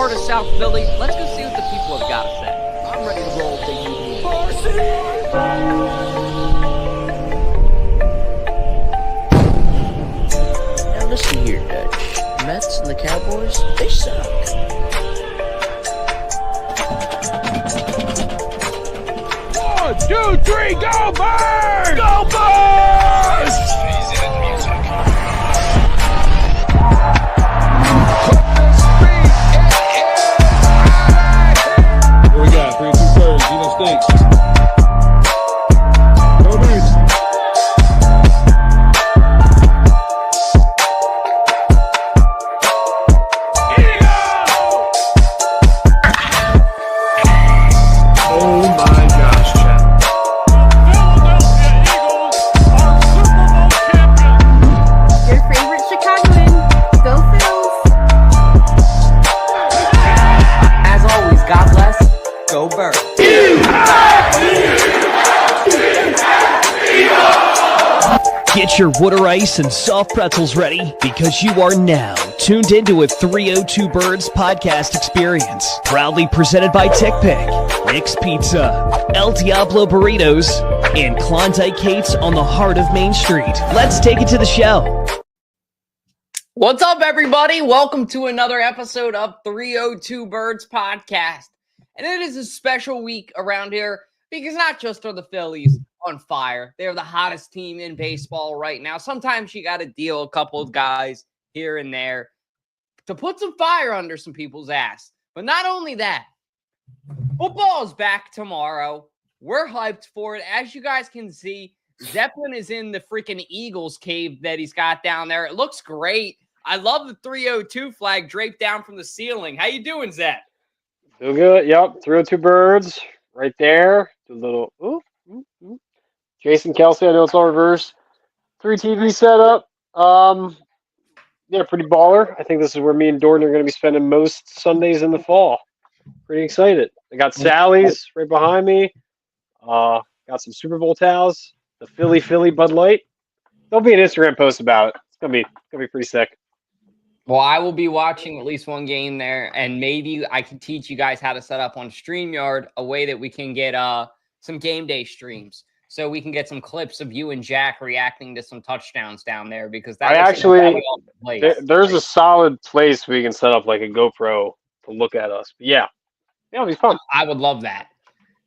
heart of South Philly. Let's go see what the people have got to say. I'm ready to roll, baby. Now listen here, Dutch. Mets and the Cowboys, they suck. 1, 2, 3, go Birds! Go Birds! What we got? 302BIRDS, Stinks. Go Birds! Oh my gosh, Chad. Your favorite Chicagoan. Go Phils. As always, God bless. Go Birds. Get your water ice and soft pretzels ready because you are now tuned into a 302BIRDS podcast experience. Proudly presented by TickPick, Nick's Pizza, El Diablo Burritos, and Klondike Kate's on the heart of Main Street. Let's take it to the show. What's up, everybody? Welcome to another episode of 302BIRDS podcast. And it is a special week around here because not just are the Phillies on fire, they're the hottest team in baseball right now. Sometimes you got to deal a couple of guys here and there to put some fire under some people's ass. But not only that, football is back tomorrow. We're hyped for it. As you guys can see, Zeppelin is in the freaking Eagles cave that he's got down there. It looks great. I love the 302 flag draped down from the ceiling. How you doing, Zep? Feel good. Yep. 302BIRDS right there. Do a little Jason Kelsey, I know it's all reverse. 3 TV setup. Yeah, pretty baller. I think this is where me and Jordan are going to be spending most Sundays in the fall. Pretty excited. I got Sally's right behind me. Got some Super Bowl towels. The Philly Bud Light. There'll be an Instagram post about it. It's gonna be pretty sick. Well, I will be watching at least one game there, and maybe I can teach you guys how to set up on StreamYard a way that we can get some game day streams. So we can get some clips of you and Jack reacting to some touchdowns down there because there's a solid place we can set up like a GoPro to look at us. But yeah, it'll be fun. I would love that.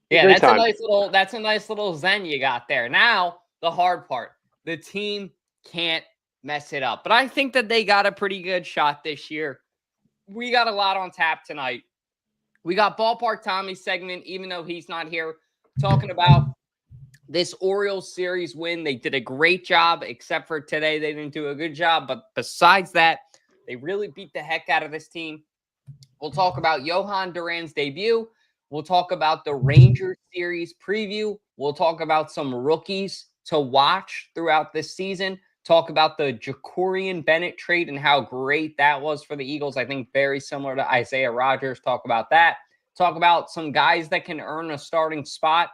Yeah, that's a nice little zen you got there. Now, the hard part. The team can't mess it up. But I think that they got a pretty good shot this year. We got a lot on tap tonight. We got Ballpark Tommy's segment, even though he's not here, talking about this Orioles series win. They did a great job, except for today. They didn't do a good job. But besides that, they really beat the heck out of this team. We'll talk about Jhoan Duran's debut. We'll talk about the Rangers series preview. We'll talk about some rookies to watch throughout this season. Talk about the Jakorian Bennett trade and how great that was for the Eagles. I think very similar to Isaiah Rodgers. Talk about that. Talk about some guys that can earn a starting spot.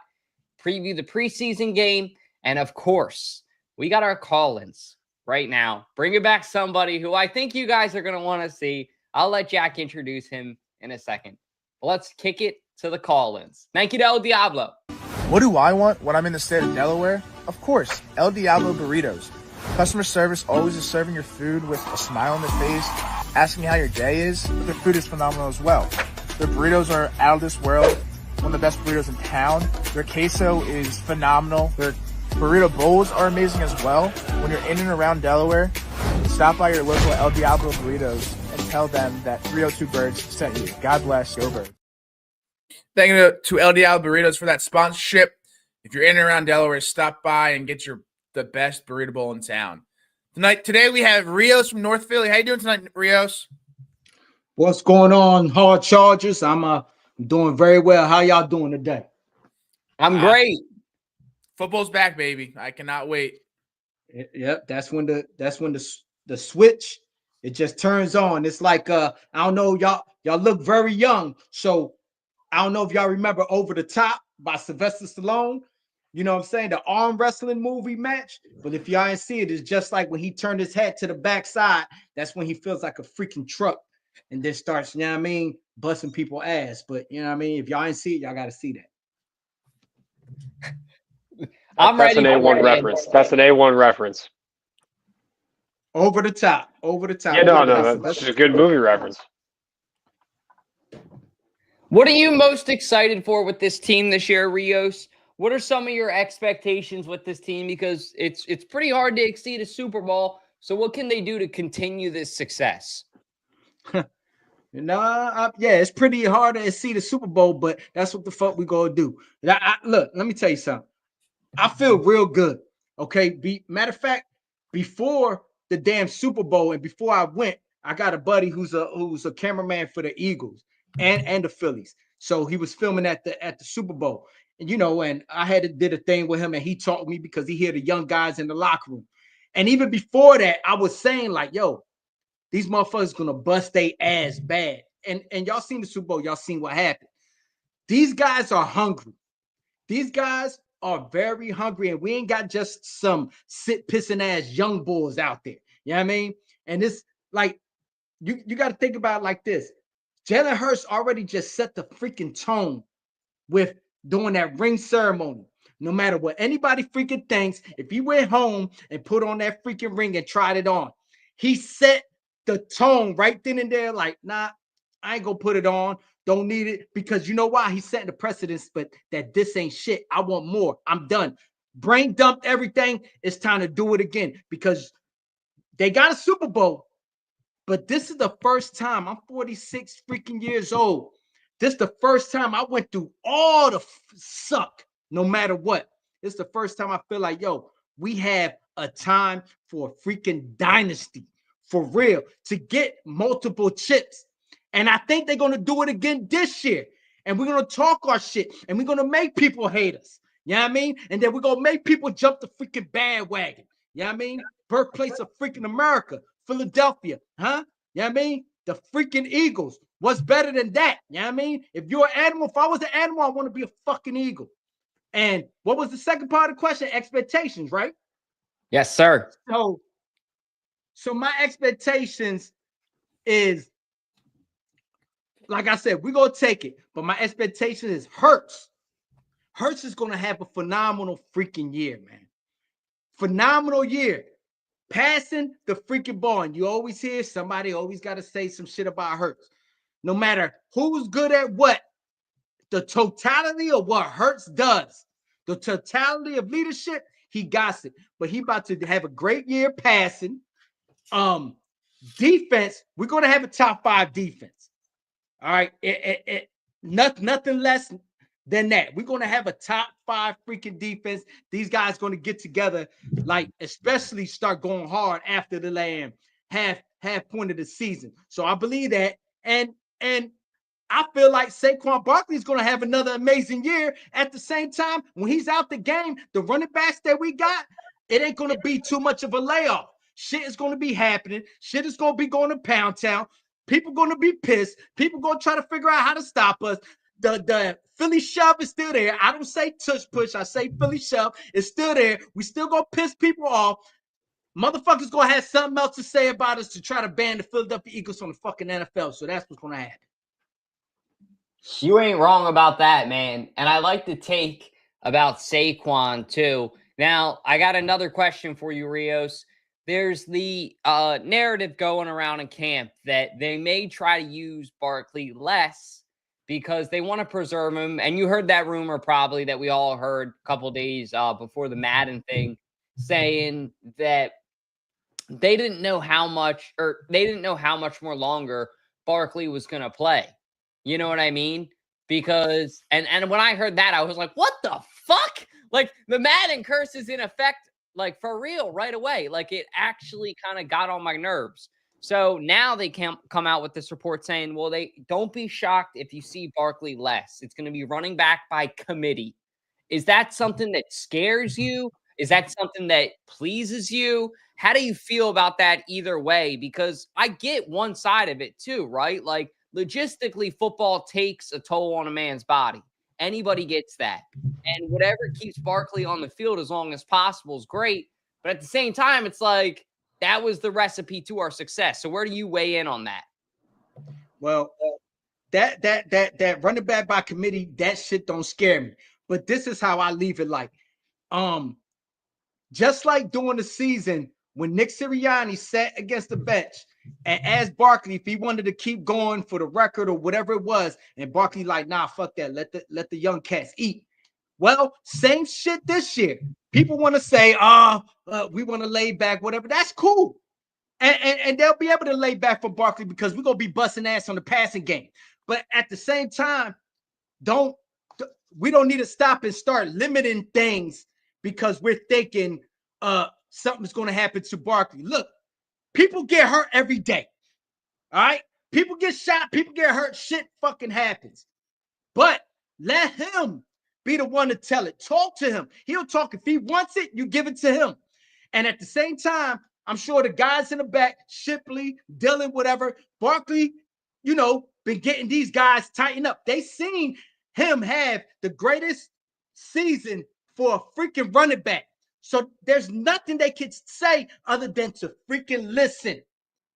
Preview the preseason game. And, of course, we got our call-ins right now. Bringing back somebody who I think you guys are going to want to see. I'll let Jack introduce him in a second. But let's kick it to the call-ins. Thank you to El Diablo. What do I want when I'm in the state of Delaware? Of course, El Diablo Burritos. Customer service always is serving your food with a smile on their face, asking how your day is, but their food is phenomenal as well. Their burritos are out of this world, one of the best burritos in town. Their queso is phenomenal. Their burrito bowls are amazing as well. When you're in and around Delaware, stop by your local El Diablo Burritos and tell them that 302BIRDS sent you. God bless. Go Birds. Thank you to El Diablo Burritos for that sponsorship. If you're in and around Delaware, stop by and get the best burrito bowl in town. Today we have Rios from North Philly. How you doing tonight, Rios? What's going on, Hard Chargers? I'm doing very well. How y'all doing today? I'm great. Football's back, baby. I cannot wait. Yep, that's when the switch it just turns on. It's like I don't know, y'all look very young, so I don't know if y'all remember Over the Top by Sylvester Stallone. You know what I'm saying? The arm wrestling movie match. But if y'all ain't see it, it's just like when he turned his head to the backside, that's when he feels like a freaking truck. and then starts, you know what I mean, busting people ass. But you know what I mean, if y'all ain't see it, y'all got to see that. That's an A1 reference. That's an A1 reference. Over the top. Yeah, no, that's just a good movie reference. What are you most excited for with this team this year, Rios? What are some of your expectations with this team? Because it's pretty hard to exceed a Super Bowl. So what can they do to continue this success? Yeah, it's pretty hard to see the Super Bowl, but that's what the fuck we gonna do. Look, let me tell you something. I feel real good. Okay. Matter of fact, before the damn Super Bowl and before I went, I got a buddy who's a cameraman for the Eagles and the Phillies. So he was filming at the Super Bowl. And and I did a thing with him, and he taught me because he hear the young guys in the locker room. And even before that, I was saying, like, yo, these motherfuckers gonna bust their ass bad. And y'all seen the Super Bowl, y'all seen what happened. These guys are hungry. These guys are very hungry, and we ain't got just some pissing ass young bulls out there. You know what I mean? And it's like, you got to think about it like this. Jalen Hurts already just set the freaking tone with doing that ring ceremony. No matter what anybody freaking thinks, if he went home and put on that freaking ring and tried it on, he set the tone right then and there, like, nah, I ain't gonna put it on. Don't need it, because you know why? He's setting the precedence, but that this ain't shit. I want more. I'm done. Brain dumped everything. It's time to do it again, because they got a Super Bowl, but this is the first time. I'm 46 freaking years old. This is the first time I went through all the suck, no matter what. This is the first time I feel like, yo, we have a time for a freaking dynasty, for real, to get multiple chips. And I think they're going to do it again this year. And we're going to talk our shit. And we're going to make people hate us. You know what I mean? And then we're going to make people jump the freaking bandwagon. You know what I mean? Birthplace of freaking America, Philadelphia. Huh? You know what I mean? The freaking Eagles. What's better than that? You know what I mean? If you're an animal, if I was an animal, I want to be a fucking eagle. And what was the second part of the question? Expectations, right? Yes, sir. So my expectations is, like I said, we're going to take it. But my expectation is Hurts. Hurts is going to have a phenomenal freaking year, man. Phenomenal year. Passing the freaking ball. And you always hear somebody always got to say some shit about Hurts. No matter who's good at what, the totality of what Hurts does, the totality of leadership, he got it. But he about to have a great year passing. Defense, we're going to have a top 5 defense. All right. Nothing less than that. We're going to have a top 5 freaking defense. These guys going to get together, like, especially start going hard after the half point of the season. So I believe that. And I feel like Saquon Barkley is going to have another amazing year. At the same time, when he's out the game, the running backs that we got, it ain't going to be too much of a layoff. Shit is going to be happening. Shit is going to be going to Pound Town. People going to be pissed. People going to try to figure out how to stop us. The Philly shove is still there. I don't say tush push. I say Philly shove. It's still there. We still going to piss people off. Motherfuckers going to have something else to say about us to try to ban the Philadelphia Eagles from the fucking NFL. So that's what's going to happen. You ain't wrong about that, man. And I like the take about Saquon, too. Now, I got another question for you, Rios. There's the narrative going around in camp that they may try to use Barkley less because they want to preserve him. And you heard that rumor probably that we all heard a couple days before the Madden thing, saying that they didn't know how much more longer Barkley was going to play. You know what I mean? Because, and when I heard that, I was like, what the fuck? Like, the Madden curse is in effect, like, for real, right away. Like, it actually kind of got on my nerves. So now they can come out with this report saying, well, they don't be shocked if you see Barkley less. It's going to be running back by committee. Is that something that scares you? Is that something that pleases you? How do you feel about that either way? Because I get one side of it too, right? Like, logistically, football takes a toll on a man's body. Anybody gets that. And whatever keeps Barkley on the field as long as possible is great. But at the same time, it's like, that was the recipe to our success. So where do you weigh in on that? Well, that running back by committee, that shit don't scare me. But this is how I leave it like. Just like during the season when Nick Sirianni sat against the bench and asked Barkley if he wanted to keep going for the record or whatever it was, and Barkley like, nah, fuck that. Let the young cats eat. Well, same shit this year. People want to say, we want to lay back, whatever. That's cool. And they'll be able to lay back for Barkley because we're going to be busting ass on the passing game. But at the same time, we don't need to stop and start limiting things because we're thinking something's going to happen to Barkley. Look, people get hurt every day. All right? People get shot. People get hurt. Shit fucking happens. But let him be the one to tell it. Talk to him. He'll talk. If he wants it, you give it to him. And at the same time, I'm sure the guys in the back, Shipley, Dillon, whatever, Barkley, been getting these guys tightened up. They seen him have the greatest season for a freaking running back. So there's nothing they could say other than to freaking listen.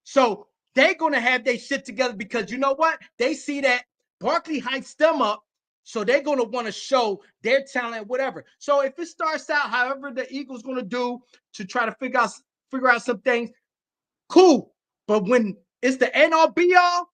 So they're going to have their shit together because you know what? They see that Barkley hypes them up. So they're going to want to show their talent, whatever. So if it starts out however the Eagles going to do to try to figure out some things, cool. But when it's the end all be all,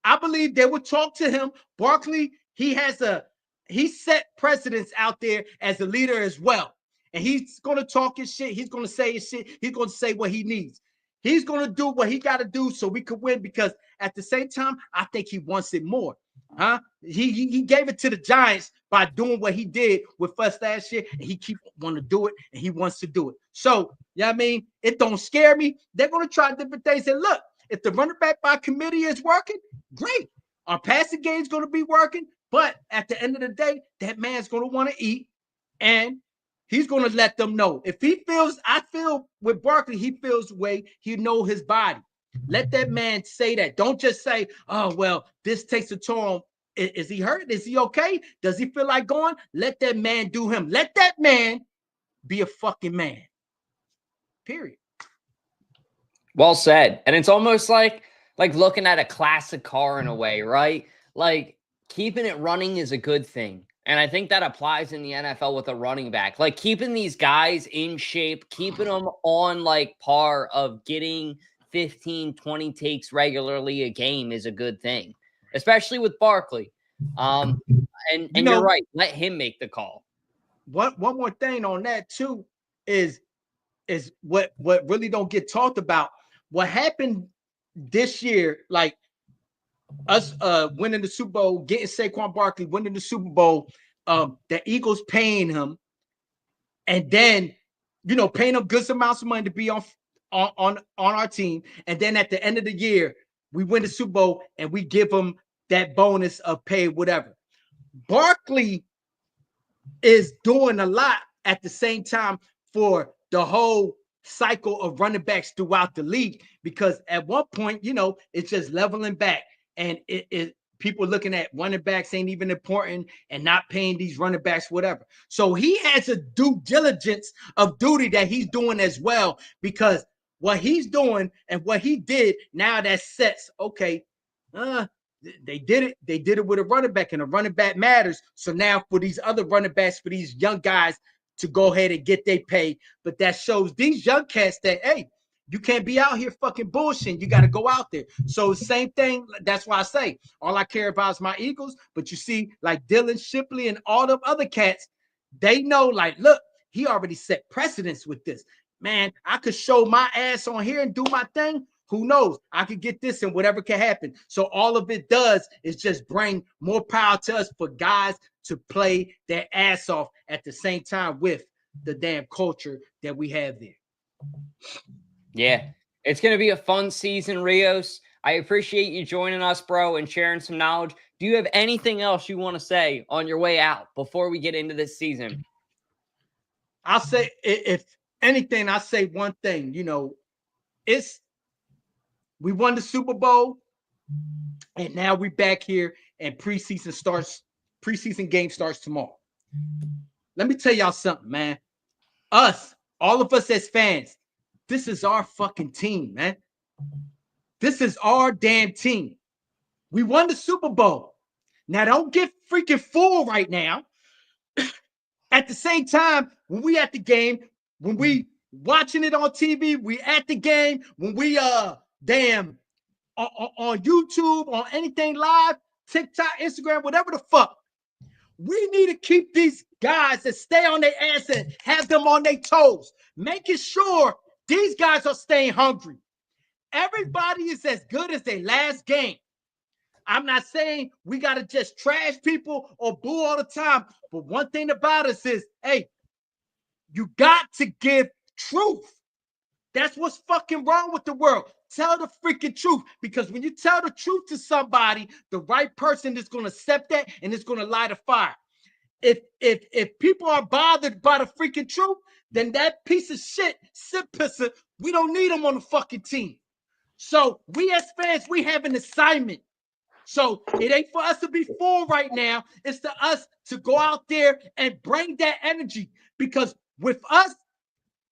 I believe they would talk to him. Barkley, he set precedents out there as a leader as well. And he's going to talk his shit. He's going to say his shit. He's going to say what he needs. He's going to do what he got to do so we could win because at the same time, I think he wants it more. He gave it to the Giants by doing what he did with us last year, and he keep wanting to do it, and he wants to do it. So, I mean, it don't scare me. They're going to try different things. And look, if the running back by committee is working, great. Our passing game is going to be working, but at the end of the day, that man's going to want to eat, and he's going to let them know. If he feels, I feel with Barkley, he feels the way he know his body. Let that man say that. Don't just say, oh, well, this takes a toll. Is he hurt? Is he okay? Does he feel like going? Let that man do him. Let that man be a fucking man. Period. Well said. And it's almost like looking at a classic car in a way, right? Like keeping it running is a good thing. And I think that applies in the NFL with a running back. Like keeping these guys in shape, keeping them on like par of getting 15, 20 takes regularly a game is a good thing, especially with Barkley. And you're right. Let him make the call. One more thing on that too is what really don't get talked about. What happened this year, like us winning the Super Bowl, getting Saquon Barkley, winning the Super Bowl, the Eagles paying him, and then paying him good amounts of money to be on our team, and then at the end of the year we win the Super Bowl and we give him that bonus of pay, whatever. Barkley is doing a lot at the same time for the whole cycle of running backs throughout the league, because at one point, it's just leveling back, and it people looking at running backs ain't even important and not paying these running backs, whatever. So he has a due diligence of duty that he's doing as well, because what he's doing and what he did, now that sets, okay, they did it with a running back, and a running back matters. So now for these other running backs, for these young guys to go ahead and get their pay, but that shows these young cats that, hey, you can't be out here fucking bullshitting. You got to go out there. So same thing. That's why I say all I care about is my Eagles. But you see, like Dillon, Shipley, and all them other cats, they know, like, look, he already set precedence with this. Man, I could show my ass on here and do my thing. Who knows? I could get this and whatever can happen. So all of it does is just bring more power to us for guys to play their ass off at the same time with the damn culture that we have there. Yeah, it's going to be a fun season, Rios. I appreciate you joining us, bro, and sharing some knowledge. Do you have anything else you want to say on your way out before we get into this season? I'll say, if anything, I'll say one thing. We won the Super Bowl, and now we're back here, and preseason game starts tomorrow. Let me tell y'all something, man. All of us as fans, this is our fucking team, man. This is our damn team. We won the Super Bowl. Now, don't get freaking fooled right now. At the same time, when we at the game, when we watching it on TV, we at the game, when we on YouTube, on anything live, TikTok, Instagram, whatever the fuck, we need to keep these guys that stay on their ass and have them on their toes, making sure these guys are staying hungry. Everybody is as good as their last game. I'm not saying we got to just trash people or boo all the time. But one thing about us is, hey, you got to give truth. That's what's fucking wrong with the world. Tell the freaking truth. Because when you tell the truth to somebody, the right person is going to accept that and it's going to light a fire. If people are bothered by the freaking truth, then that piece of shit, pisser, we don't need them on the fucking team. So we as fans, we have an assignment. So it ain't for us to be fooled right now. It's to us to go out there and bring that energy. Because with us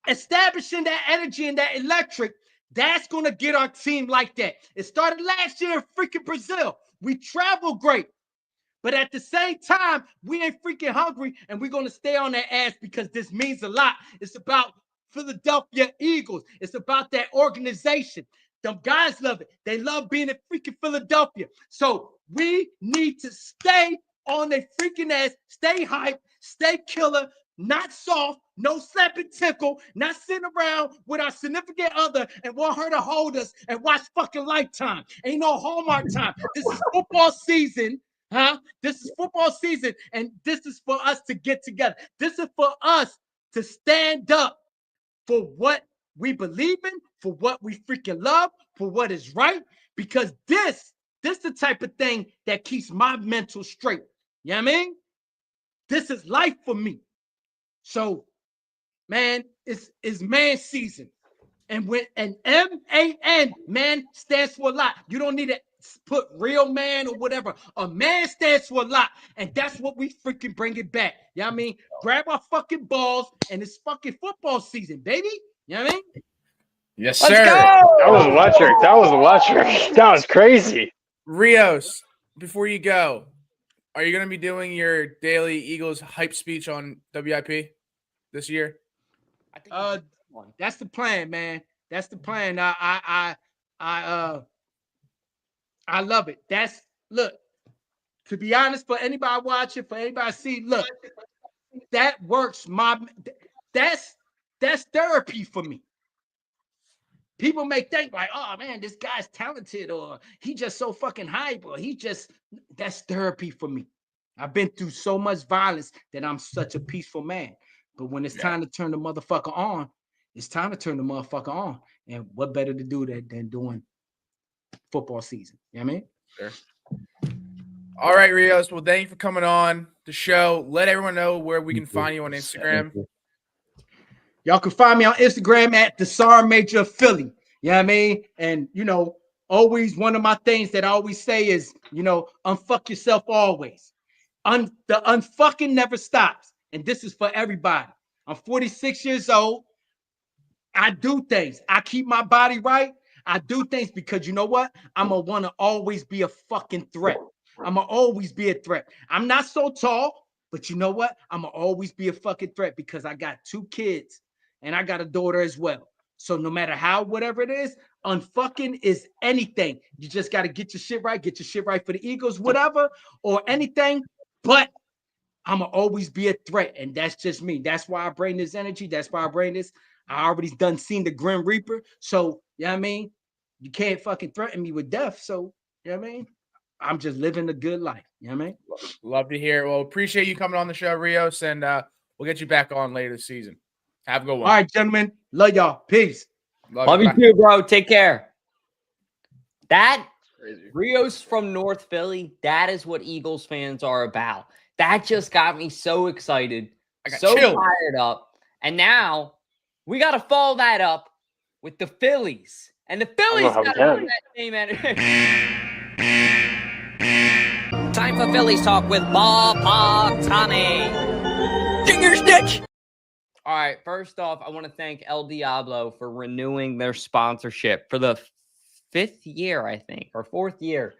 establishing that energy and that electric, that's going to get our team like that. It started last year in freaking Brazil. We travel great. But at the same time, we ain't freaking hungry, and we're going to stay on that ass because this means a lot. It's about Philadelphia Eagles. It's about that organization. Them guys love it. They love being in freaking Philadelphia. So we need to stay on their freaking ass, stay hype, stay killer, not soft, no slap and tickle, not sitting around with our significant other and want her to hold us and watch fucking Lifetime. Ain't no Hallmark time. This is football season. This is football season, and this is for us to get together. This is for us to stand up for what we believe in, for what we freaking love, for what is right, because this the type of thing that keeps my mental straight. You know what I mean? This is life for me. So, man, it's man season. And when an M-A-N, man, stands for a lot. You don't need to put real man or whatever. A man stands for a lot. And that's what we freaking bring it back. You know what I mean? Grab our fucking balls, and it's fucking football season, baby. You know what I mean? Yes, Let's sir. go! That was electric. That was electric. That was crazy. Rios, before you go, are you going to be doing your daily Eagles hype speech on WIP this year? I think that's the plan, man. That's the plan. I love it. Look, to be honest, for anybody watching, for anybody see, look, that works. That's therapy for me. People may think like, oh man, this guy's talented, or he just so fucking hype, or that's therapy for me. I've been through so much violence that I'm such a peaceful man. But when it's time to turn the motherfucker on, it's time to turn the motherfucker on. And what better to do that than doing football season? You know what I mean? Sure. All right, Rios. Well, thank you for coming on the show. Let everyone know where we can find you on Instagram. Y'all can find me on Instagram at the SAR Major Philly. You know what I mean? And, always one of my things that I always say is, unfuck yourself always. The unfucking never stops. And this is for everybody. I'm 46 years old. I do things. I keep my body right. I do things because you know what? I'm going to want to always be a fucking threat. I'm going to always be a threat. I'm not so tall, but you know what? I'm going to always be a fucking threat because I got 2 kids and I got a daughter as well. So no matter how, whatever it is, unfucking is anything. You just got to get your shit right for the Eagles, whatever, or anything. But I'm going to always be a threat. And that's just me. That's why I bring this energy. That's why I bring this. I already seen the Grim Reaper. So, you know what I mean? You can't fucking threaten me with death. So, you know what I mean? I'm just living a good life. You know what I mean? Love to hear it. Well, appreciate you coming on the show, Rios, and we'll get you back on later this season. Have a good one. All right, gentlemen. Love y'all. Peace. Love you too, bro. Take care. That Rios from North Philly, that is what Eagles fans are about. That just got me so excited, so fired up. And now we got to follow that up with the Phillies. And the Phillies got to bring that same energy. Time for Phillies talk with Ballpark Tommy. Finger stitch. All right. First off, I want to thank El Diablo for renewing their sponsorship for the 5th year, I think, or 4th year.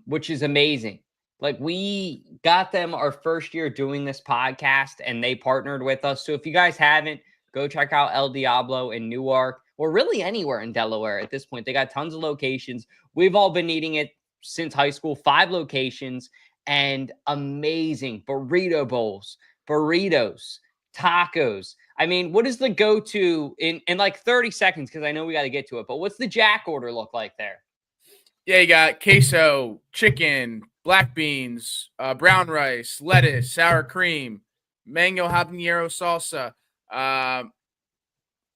which is amazing. Like, we got them our first year doing this podcast, and they partnered with us. So if you guys haven't, go check out El Diablo in Newark, or really anywhere in Delaware at this point. They got tons of locations. We've all been eating it since high school, 5 locations, and amazing burrito bowls, burritos, tacos. I mean, what is the go-to in like 30 seconds? Because I know we got to get to it, but what's the Jack order look like there? Yeah, you got queso, chicken, black beans, brown rice, lettuce, sour cream, mango habanero salsa,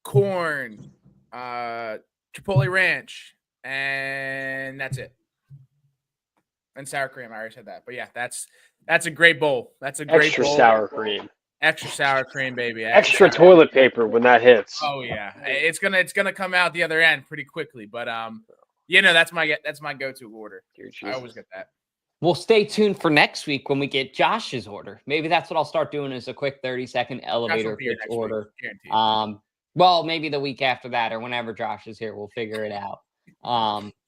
corn, chipotle ranch, and that's it. And sour cream. I already said that. But yeah, that's a great bowl. That's a great Extra bowl. sour cream. Extra sour cream, baby. Extra toilet paper when that hits. Oh yeah, it's gonna come out the other end pretty quickly. But that's my go-to order. I always get that. Well, stay tuned for next week when we get Josh's order. Maybe that's what I'll start doing, is a quick 30-second elevator pitch order. Well, maybe the week after that, or whenever Josh is here, we'll figure it out.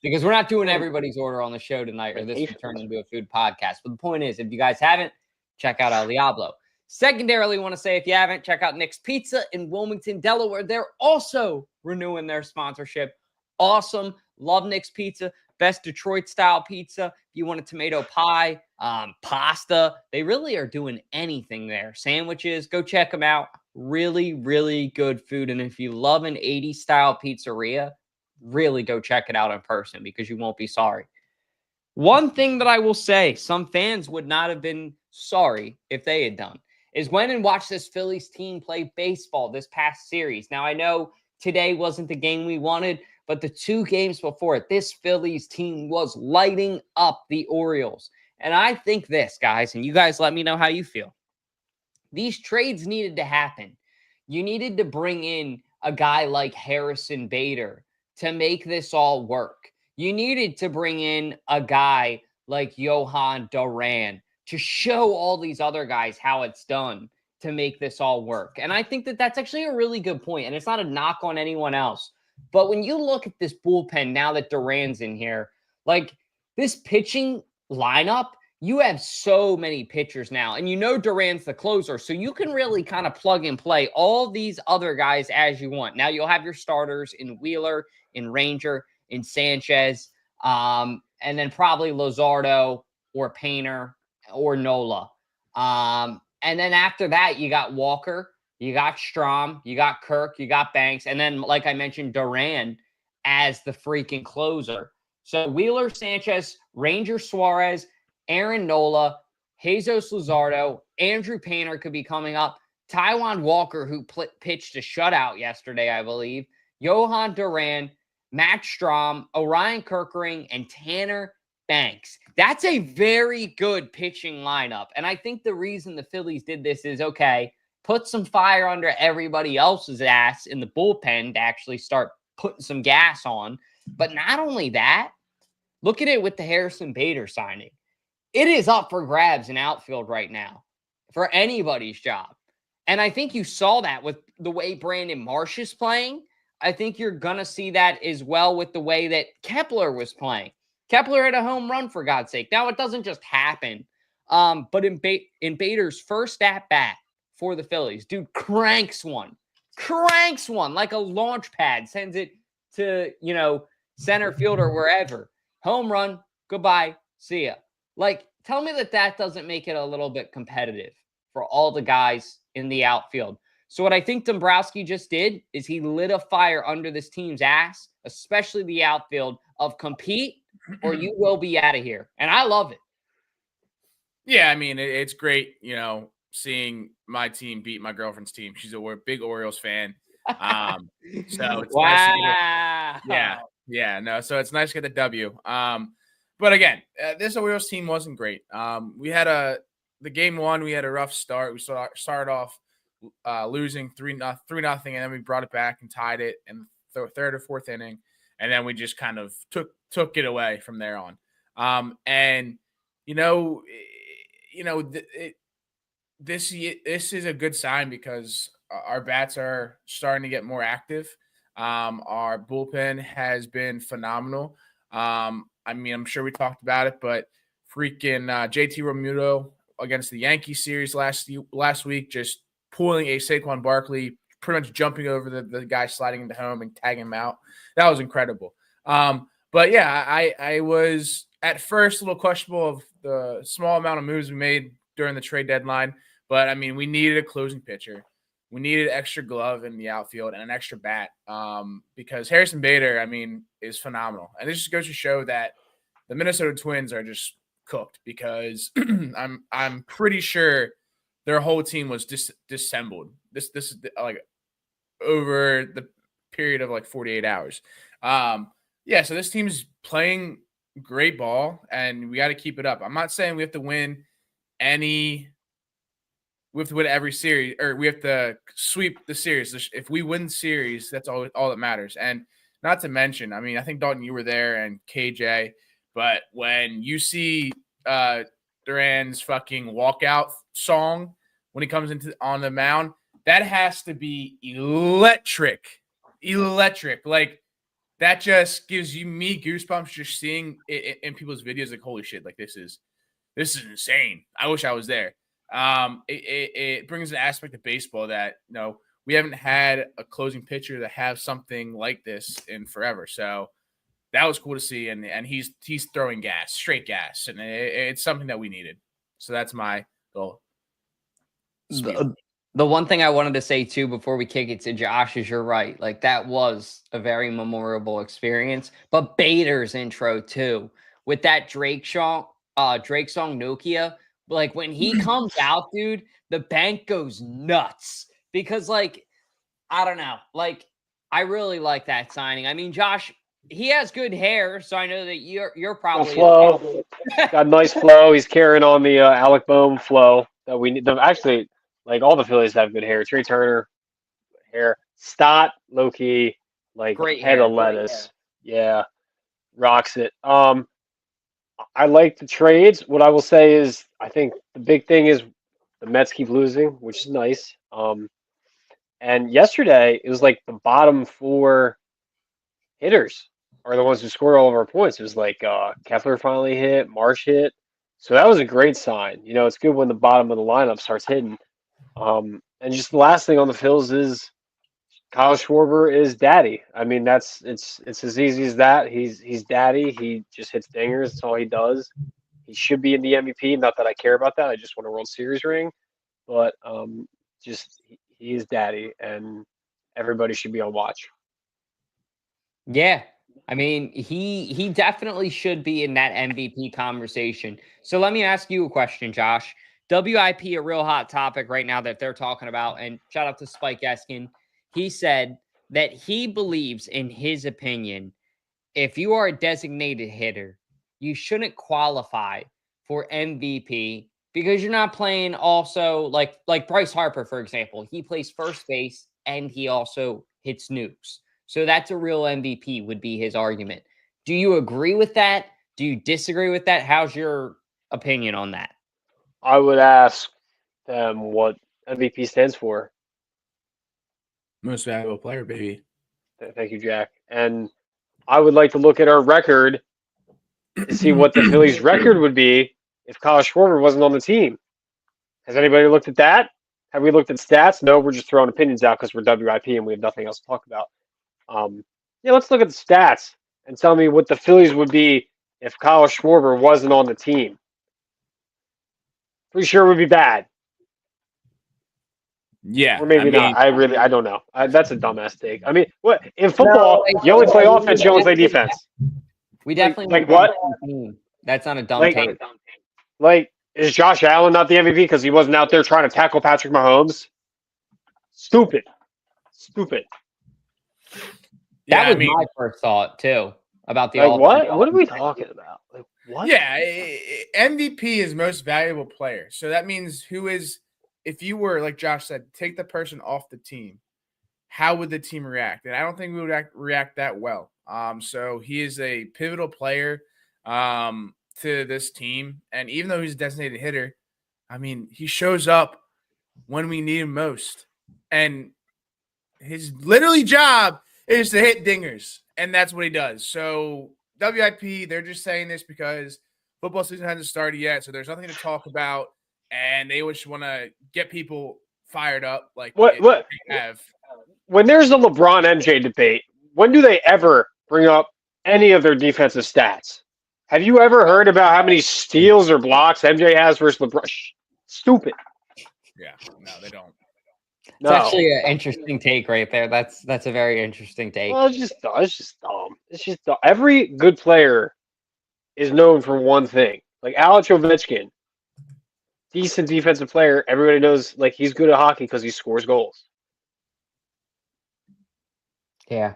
Because we're not doing everybody's order on the show tonight, or this will turn into a food podcast. But the point is, if you guys haven't, check out El Diablo. Secondarily, want to say, if you haven't, check out Nick's Pizza in Wilmington, Delaware. They're also renewing their sponsorship. Awesome. Love Nick's Pizza. Best Detroit-style pizza. If you want a tomato pie, pasta, they really are doing anything there. Sandwiches, go check them out. Really, really good food. And if you love an 80s-style pizzeria, really go check it out in person, because you won't be sorry. One thing that I will say, some fans would not have been sorry if they had done, is went and watched this Phillies team play baseball this past series. Now, I know today wasn't the game we wanted, but the 2 games before it, this Phillies team was lighting up the Orioles. And I think this, guys, and you guys let me know how you feel. These trades needed to happen. You needed to bring in a guy like Harrison Bader to make this all work. You needed to bring in a guy like Jhoan Duran to show all these other guys how it's done to make this all work. And I think that that's actually a really good point. And it's not a knock on anyone else. But when you look at this bullpen, now that Duran's in here, like, this pitching lineup, you have so many pitchers now. And you know Duran's the closer, so you can really kind of plug and play all these other guys as you want. Now you'll have your starters in Wheeler, in Ranger, in Sanchez, and then probably Luzardo or Painter or Nola. And then after that, you got Walker, you got Strom, you got Kirk, you got Banks, and then, like I mentioned, Duran as the freaking closer. So Wheeler, Sanchez, Ranger, Suarez, Aaron Nola, Jesus Luzardo, Andrew Painter could be coming up, Taijuan Walker, who pitched a shutout yesterday, I believe, Jhoan Duran, Matt Strom, Orion Kerkering, and Tanner Banks. That's a very good pitching lineup. And I think the reason the Phillies did this is, okay, put some fire under everybody else's ass in the bullpen to actually start putting some gas on. But not only that, look at it with the Harrison Bader signing. It is up for grabs in outfield right now for anybody's job. And I think you saw that with the way Brandon Marsh is playing. I think you're going to see that as well with the way that Kepler was playing. Kepler had a home run, for God's sake. Now, it doesn't just happen. But in Bader's first at-bat for the Phillies, dude cranks one like a launch pad, sends it to, center field or wherever. Home run, goodbye, see ya. Like, tell me that doesn't make it a little bit competitive for all the guys in the outfield. So what I think Dombrowski just did is he lit a fire under this team's ass, especially the outfield, of compete or you will be out of here. And I love it. Yeah, I mean, it's great, seeing my team beat my girlfriend's team. She's a big Orioles fan. So it's nice to get, so it's nice to get the W. But again, this Orioles team wasn't great. We had the game 1, we had a rough start. We started off losing 3-0, and then we brought it back and tied it in the 3rd or 4th inning, and then we just kind of took it away from there on. This is a good sign because our bats are starting to get more active. Our bullpen has been phenomenal. I mean, I'm sure we talked about it, but freaking JT Realmuto against the Yankees series last week, just pulling a Saquon Barkley, pretty much jumping over the guy sliding into home and tagging him out. That was incredible. But yeah, I was at first a little questionable of the small amount of moves we made during the trade deadline. But I mean, we needed a closing pitcher. We needed an extra glove in the outfield and an extra bat because Harrison Bader, I mean, is phenomenal. And this just goes to show that the Minnesota Twins are just cooked because I'm pretty sure their whole team was disassembled. This is like over the period of like 48 hours. Yeah, so this team's playing great ball, and we got to keep it up. I'm not saying we have to win every series, or we have to sweep the series. If we win the series, that's all that matters. And not to mention, I mean, I think, Dalton, you were there, and KJ, but when you see Duran's fucking walkout song when he comes on the mound, that has to be electric. Like, that just gives me goosebumps just seeing it in people's videos. Like, holy shit, like this is insane. I wish I was there. It brings an aspect of baseball that, we haven't had a closing pitcher that have something like this in forever. So that was cool to see. And he's throwing gas, straight gas. And it's something that we needed. So that's my goal. The one thing I wanted to say too before we kick it to Josh is you're right. Like, that was a very memorable experience. But Bader's intro too, with that Drake song Nokia. Like, when he comes out, dude, the bank goes nuts because, like, I don't know. Like, I really like that signing. I mean, Josh, he has good hair, so I know that you're probably flow. Got nice flow. He's carrying on the Alec Boehm flow that we need. Actually, like, all the Phillies have good hair. Trey Turner, hair. Stott, low-key, like, great head hair, of lettuce. Yeah, rocks it. I like the trades. What I will say is, I think the big thing is the Mets keep losing, which is nice. And yesterday, it was like the bottom four hitters are the ones who score all of our points. It was like Kepler finally hit, Marsh hit. So that was a great sign. It's good when the bottom of the lineup starts hitting. And just the last thing on the Phils is Kyle Schwarber is daddy. I mean, it's as easy as that. He's daddy. He just hits dingers. That's all he does. He should be in the MVP. Not that I care about that. I just want a World Series ring. But he is daddy, and everybody should be on watch. Yeah. I mean, he definitely should be in that MVP conversation. So let me ask you a question, Josh. WIP, a real hot topic right now that they're talking about, and shout out to Spike Eskin. He said that he believes, in his opinion, if you are a designated hitter, you shouldn't qualify for MVP because you're not playing also like Bryce Harper, for example. He plays first base and he also hits nukes. So that's a real MVP would be his argument. Do you agree with that? Do you disagree with that? How's your opinion on that? I would ask them what MVP stands for. Most valuable player, baby. Thank you, Jack. And I would like to look at our record to see what the Phillies' record would be if Kyle Schwarber wasn't on the team. Has anybody looked at that? Have we looked at stats? No, we're just throwing opinions out because we're WIP and we have nothing else to talk about. Let's look at the stats and tell me what the Phillies would be if Kyle Schwarber wasn't on the team. Pretty sure it would be bad. Yeah. Or maybe not. I don't know. That's a dumbass take. I mean, what in football, you only play offense, you only play defense. We definitely like what? That's not a dumb take. Like, is Josh Allen not the MVP because he wasn't out there trying to tackle Patrick Mahomes? Stupid. That was my first thought too about the what? What are we talking about? Like, what? Yeah, MVP is most valuable player. So that means if you were, like Josh said, take the person off the team, how would the team react? And I don't think we would react that well. So he is a pivotal player to this team. And even though he's a designated hitter, I mean, he shows up when we need him most. And his literally job is to hit dingers. And that's what he does. So WIP, they're just saying this because football season hasn't started yet, so there's nothing to talk about, and they just want to get people fired up. Like what have. When there's the LeBron MJ debate, when do they ever bring up any of their defensive stats? Have you ever heard about how many steals or blocks MJ has versus LeBron? Stupid. Yeah, no, they don't. It's actually an interesting take right there. That's a very interesting take. Well, it's just dumb. It's just dumb. Every good player is known for one thing. Like Alex Ovechkin, decent defensive player. Everybody knows like he's good at hockey because he scores goals. Yeah.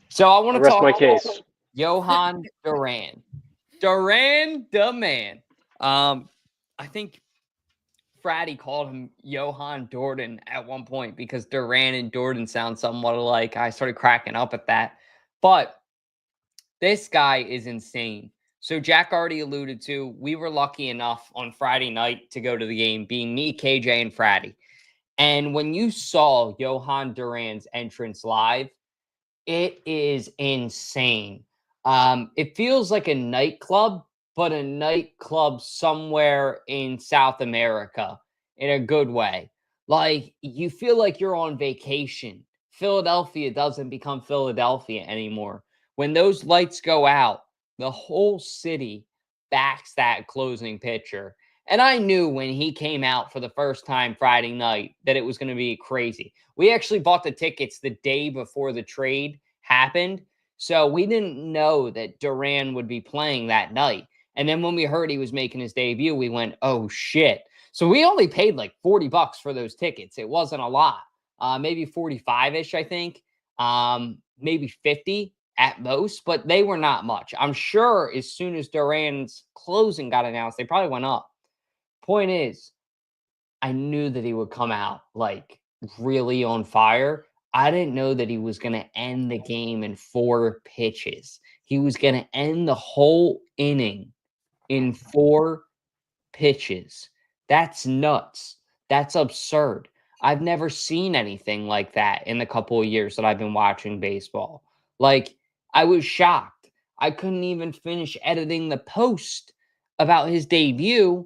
So I want to rest talk my case. about Jhoan Duran. Duran the man. I think Fratty called him Jhoan Duran at one point because Duran and Duran sound somewhat alike. I started cracking up at that. But this guy is insane. So Jack already alluded to, we were lucky enough on Friday night to go to the game, being me, KJ, and Fratty. And when you saw Jhoan Duran's entrance live, it is insane. It feels like a nightclub, but a nightclub somewhere in South America in a good way. Like you feel like you're on vacation. Philadelphia doesn't become Philadelphia anymore. When those lights go out, the whole city backs that closing pitcher. And I knew when he came out for the first time Friday night that it was going to be crazy. We actually bought the tickets the day before the trade happened. So we didn't know that Duran would be playing that night. And then when we heard he was making his debut, we went, oh, shit. So we only paid like $40 for those tickets. It wasn't a lot. Maybe 45-ish, I think. Maybe 50 at most, but they were not much. I'm sure as soon as Duran's closing got announced, they probably went up. Point is, I knew that he would come out like really on fire. I didn't know that he was going to end the game in 4 pitches. He was going to end the whole inning in 4 pitches. That's nuts. That's absurd. I've never seen anything like that in the couple of years that I've been watching baseball. Like, I was shocked. I couldn't even finish editing the post about his debut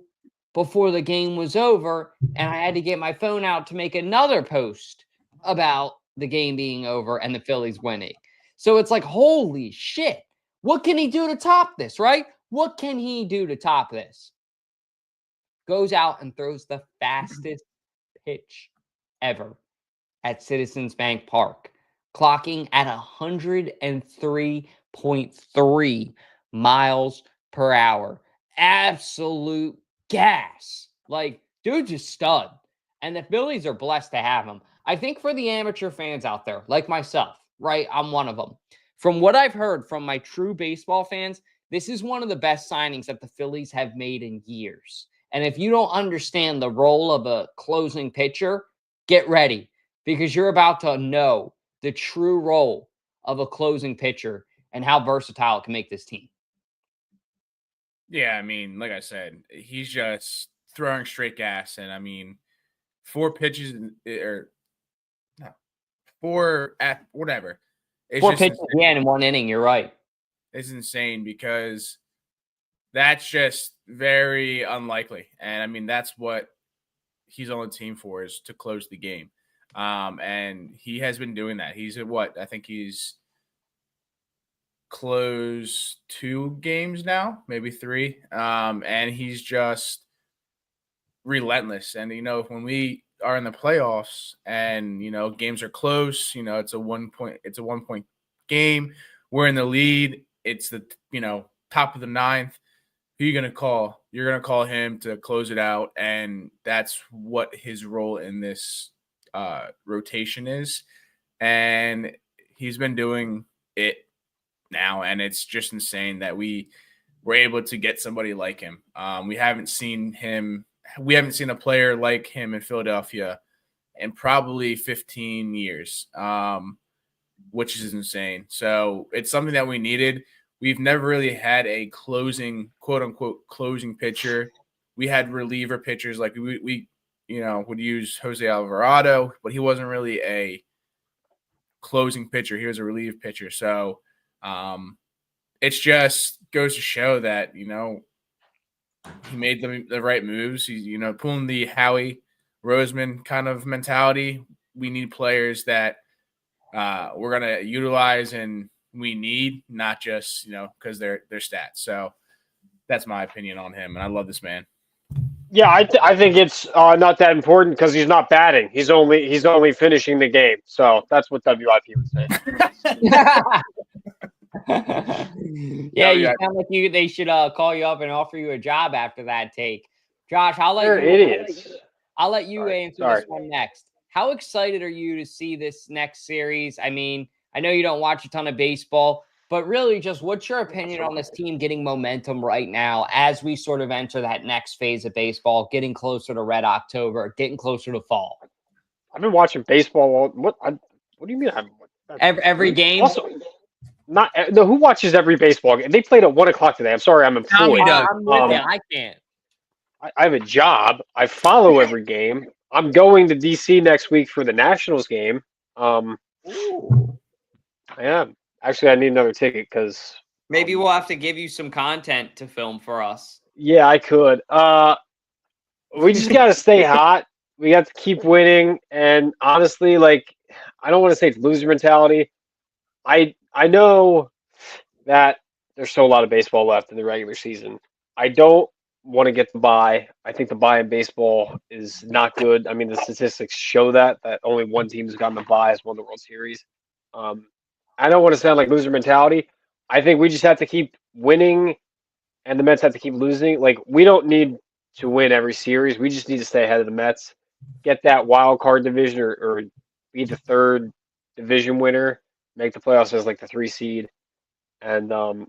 before the game was over, and I had to get my phone out to make another post about the game being over and the Phillies winning. So it's like, holy shit. What can he do to top this, right? What can he do to top this? Goes out and throws the fastest pitch ever at Citizens Bank Park, clocking at 103.3 miles per hour. Absolute gas. Like, dude's a stud. And the Phillies are blessed to have him. I think for the amateur fans out there, like myself, right? I'm one of them. From what I've heard from my true baseball fans, this is one of the best signings that the Phillies have made in years. And if you don't understand the role of a closing pitcher, get ready because you're about to know the true role of a closing pitcher and how versatile it can make this team. Yeah, I mean, like I said, he's just throwing straight gas. And I mean, 4 pitches or no, 4 at whatever. It's 4 pitches in 1 inning. You're right. It's insane because that's just very unlikely. And I mean, that's what he's on the team for, is to close the game. And he has been doing that. He's at what? I think he's closed 2 games now, maybe 3. And he's just relentless. And, you know, when we are in the playoffs and, you know, games are close, you know, it's a 1 point game. We're in the lead. It's the, you know, top of the 9th. Who are you going to call? You're going to call him to close it out. And that's what his role in this rotation is. And he's been doing it now. And it's just insane that we were able to get somebody like him. We haven't seen a player like him in Philadelphia in probably 15 years, which is insane. So it's something that we needed. We've never really had a closing, quote unquote, closing pitcher. We had reliever pitchers like we you know, would use Jose Alvarado, but he wasn't really a closing pitcher. He was a relief pitcher. So just goes to show that, he made the right moves. He's, pulling the Howie Roseman kind of mentality. We need players that we're going to utilize and we need, not just, because they're stats. So that's my opinion on him. And I love this man. Yeah, I think it's not that important because he's not batting. He's only finishing the game. So that's what WIP would say. Yeah, you sound like they should call you up and offer you a job after that take. Josh, I'll let you answer this one next. How excited are you to see this next series? I mean, I know you don't watch a ton of baseball, but really just what's your opinion on this team getting momentum right now as we sort of enter that next phase of baseball, getting closer to Red October, getting closer to fall? I've been watching baseball. What do you mean? Every game? Also, who watches every baseball game? They played at 1:00 today. I'm sorry, I'm employed. I can't. I have a job. I follow every game. I'm going to DC next week for the Nationals game. I am. Actually, I need another ticket because maybe we'll have to give you some content to film for us. Yeah, I could. We just got to stay hot. We got to keep winning. And honestly, I don't want to say it's loser mentality. I know that there's still a lot of baseball left in the regular season. I don't want to get the bye. I think the bye in baseball is not good. I mean, the statistics show that only one team has gotten the bye, has won the World Series. I don't want to sound like loser mentality. I think we just have to keep winning, and the Mets have to keep losing. We don't need to win every series. We just need to stay ahead of the Mets, get that wild card division, or be the third division winner, make the playoffs as the 3 seed, and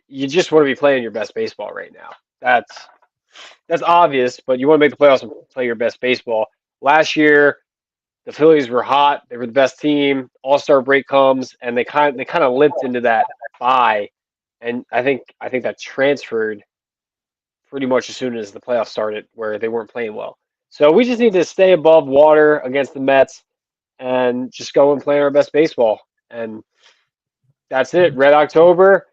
you just want to be playing your best baseball right now. That's obvious, but you want to make the playoffs and play your best baseball. Last year, the Phillies were hot. They were the best team. All-Star break comes, and they kind of limped into that bye. And I think that transferred pretty much as soon as the playoffs started, where they weren't playing well. So we just need to stay above water against the Mets and just go and play our best baseball. And that's it. Red October,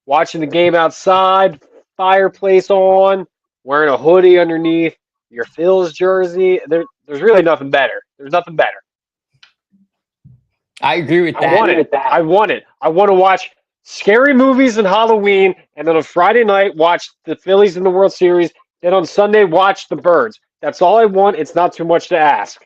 watching the game outside, fireplace on, wearing a hoodie underneath, your Phil's jersey. There's really nothing better. There's nothing better. I agree with that. I want it. I want to watch scary movies and Halloween, and then on Friday night watch the Phillies in the World Series. Then on Sunday watch the Birds. That's all I want. It's not too much to ask.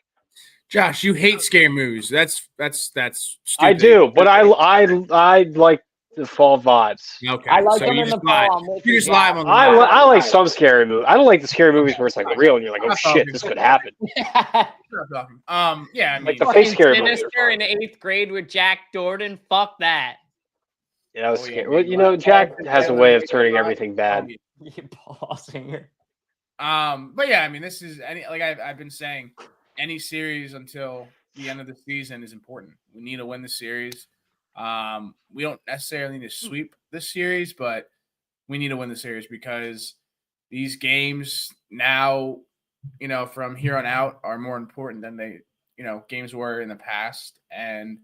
Josh, you hate scary movies. That's stupid. I do, but I like the fall vibes. Okay, I like so them you in just the lied. fall. You just lied on the I like some scary movies. I don't like the scary movies where it's real and you're like, oh shit, this could happen. Yeah, I mean, the fake scary movies. Sinister in 8th grade with Jack Jordan. Fuck that. Yeah, that was scary. Well, Jack has a way of turning everything bad. Pausing. But yeah, I mean, this is I've been saying, any series until the end of the season is important. We need to win the series. We don't necessarily need to sweep this series, but we need to win the series because these games now, from here on out are more important than they, games were in the past. And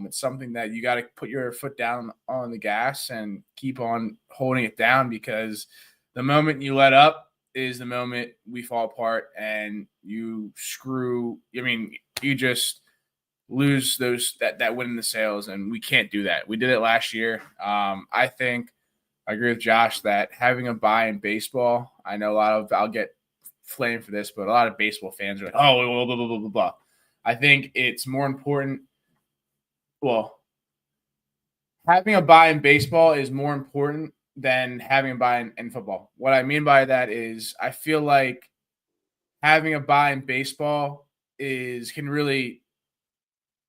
it's something that you got to put your foot down on the gas and keep on holding it down, because the moment you let up is the moment we fall apart and you just lose that win in the sales, and we can't do that. We did it last year. I agree with Josh that having a bye in baseball, I know I'll get flamed for this, but a lot of baseball fans are like, oh, blah, blah, blah, blah, blah, blah. I think it's more important. Well, having a bye in baseball is more important than having a bye in football. What I mean by that is I feel like having a bye in baseball can really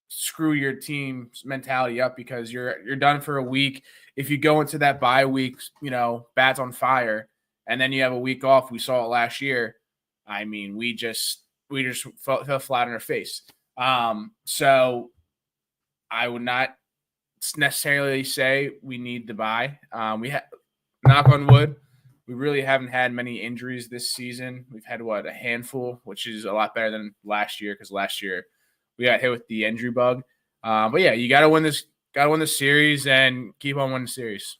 screw your team's mentality up, because you're done for a week. If you go into that bye week, bats on fire, and then you have a week off, we saw it last year. I mean, we just fell flat on our face. So I would not necessarily say we need to bye. Knock on wood, we really haven't had many injuries this season. We've had a handful, which is a lot better than last year, because last year we got hit with the injury bug. But yeah, you got to win this Got to win the series and keep on winning the series.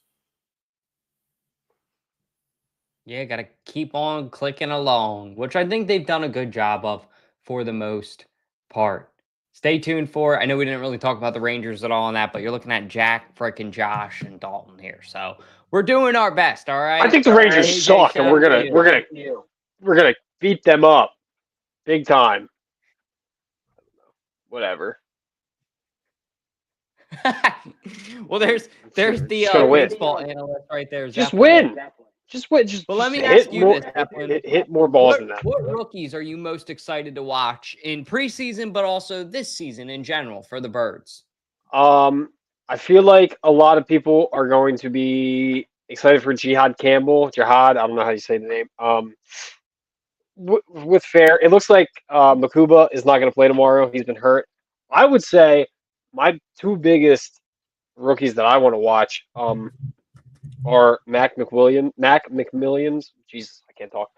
Yeah, got to keep on clicking along, which I think they've done a good job of for the most part. Stay tuned for, I know we didn't really talk about the Rangers at all on that, but you're looking at Jack, frickin' Josh, and Dalton here. So we're doing our best, all right? I think the Rangers AJ, suck, and shout out to you. we're gonna beat them up big time. Whatever. Well, there's the baseball analyst right there. Just win. Just win. But let me ask you this, Zeppelin. Hit more balls than that. What rookies are you most excited to watch in preseason, but also this season in general for the Birds? I feel like a lot of people are going to be excited for Jihad Campbell. Jihad, I don't know how you say the name. With fair, it looks like Makuba is not going to play tomorrow. He's been hurt. I would say my two biggest rookies that I want to watch are Mac McMillions. Jesus, I can't talk.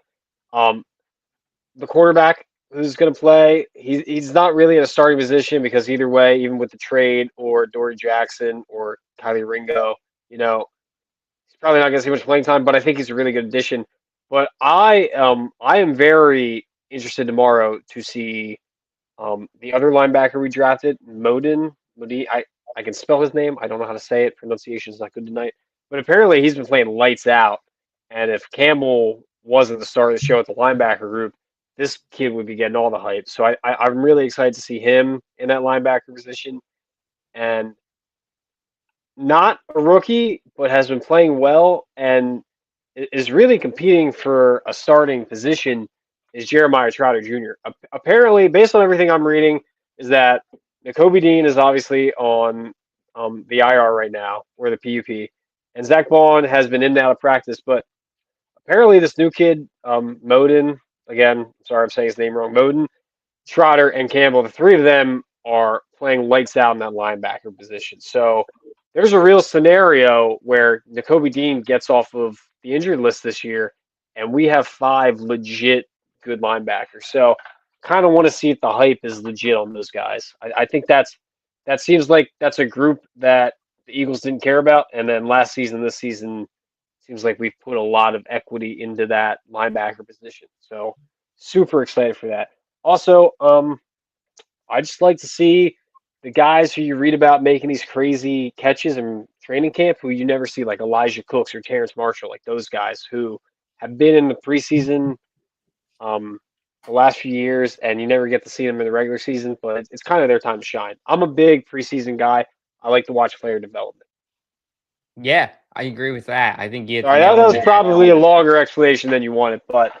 The quarterback who's going to play. He's not really in a starting position because either way, even with the trade or Dory Jackson or Kylie Ringo, he's probably not going to see much playing time. But I think he's a really good addition. But I am very interested tomorrow to see the other linebacker we drafted, Modin. I can spell his name. I don't know how to say it. Pronunciation is not good tonight. But apparently he's been playing lights out. And if Campbell wasn't the star of the show at the linebacker group, this kid would be getting all the hype. So I'm really excited to see him in that linebacker position. And not a rookie, but has been playing well and is really competing for a starting position is Jeremiah Trotter Jr. Apparently, based on everything I'm reading, is that Nakobe Dean is obviously on the IR right now, or the PUP, and Zach Bond has been in and out of practice. But apparently, this new kid, Modin, again, sorry I'm saying his name wrong, Modin, Trotter, and Campbell, the three of them are playing lights out in that linebacker position. So there's a real scenario where Nakobe Dean gets off of the injured list this year, and we have 5 legit good linebackers. So kind of want to see if the hype is legit on those guys. I think that seems like that's a group that the Eagles didn't care about, and then last season, this season, seems like we've put a lot of equity into that linebacker position. So super excited for that. Also, I just like to see the guys who you read about making these crazy catches in training camp who you never see, like Elijah Cooks or Terrence Marshall, like those guys who have been in the preseason the last few years, and you never get to see them in the regular season, but it's kind of their time to shine. I'm a big preseason guy. I like to watch player development. Yeah, I agree with that. I think that was probably a longer explanation than you wanted, but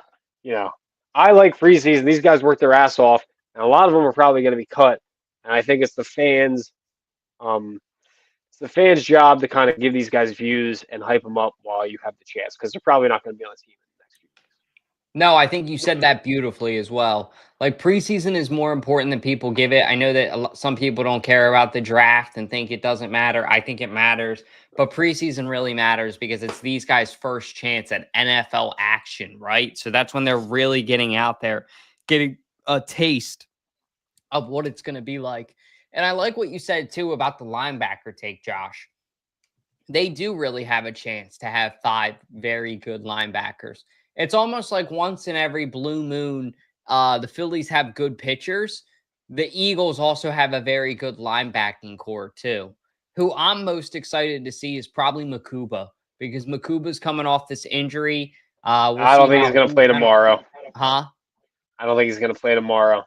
I like preseason. These guys work their ass off, and a lot of them are probably going to be cut. And I think it's the fans' job to kind of give these guys views and hype them up while you have the chance, because they're probably not going to be on the team in the next few weeks. No, I think you said that beautifully as well. Like, preseason is more important than people give it. I know that some people don't care about the draft and think it doesn't matter. I think it matters. But preseason really matters because it's these guys' first chance at NFL action, right? So that's when they're really getting out there, getting a taste of what it's going to be like. And I like what you said, too, about the linebacker take, Josh. They do really have a chance to have 5 very good linebackers. It's almost like once in every blue moon, the Phillies have good pitchers. The Eagles also have a very good linebacking core, too. Who I'm most excited to see is probably Makuba, because Makuba's coming off this injury. I don't think he's going to play tomorrow. Huh? I don't think he's going to play tomorrow.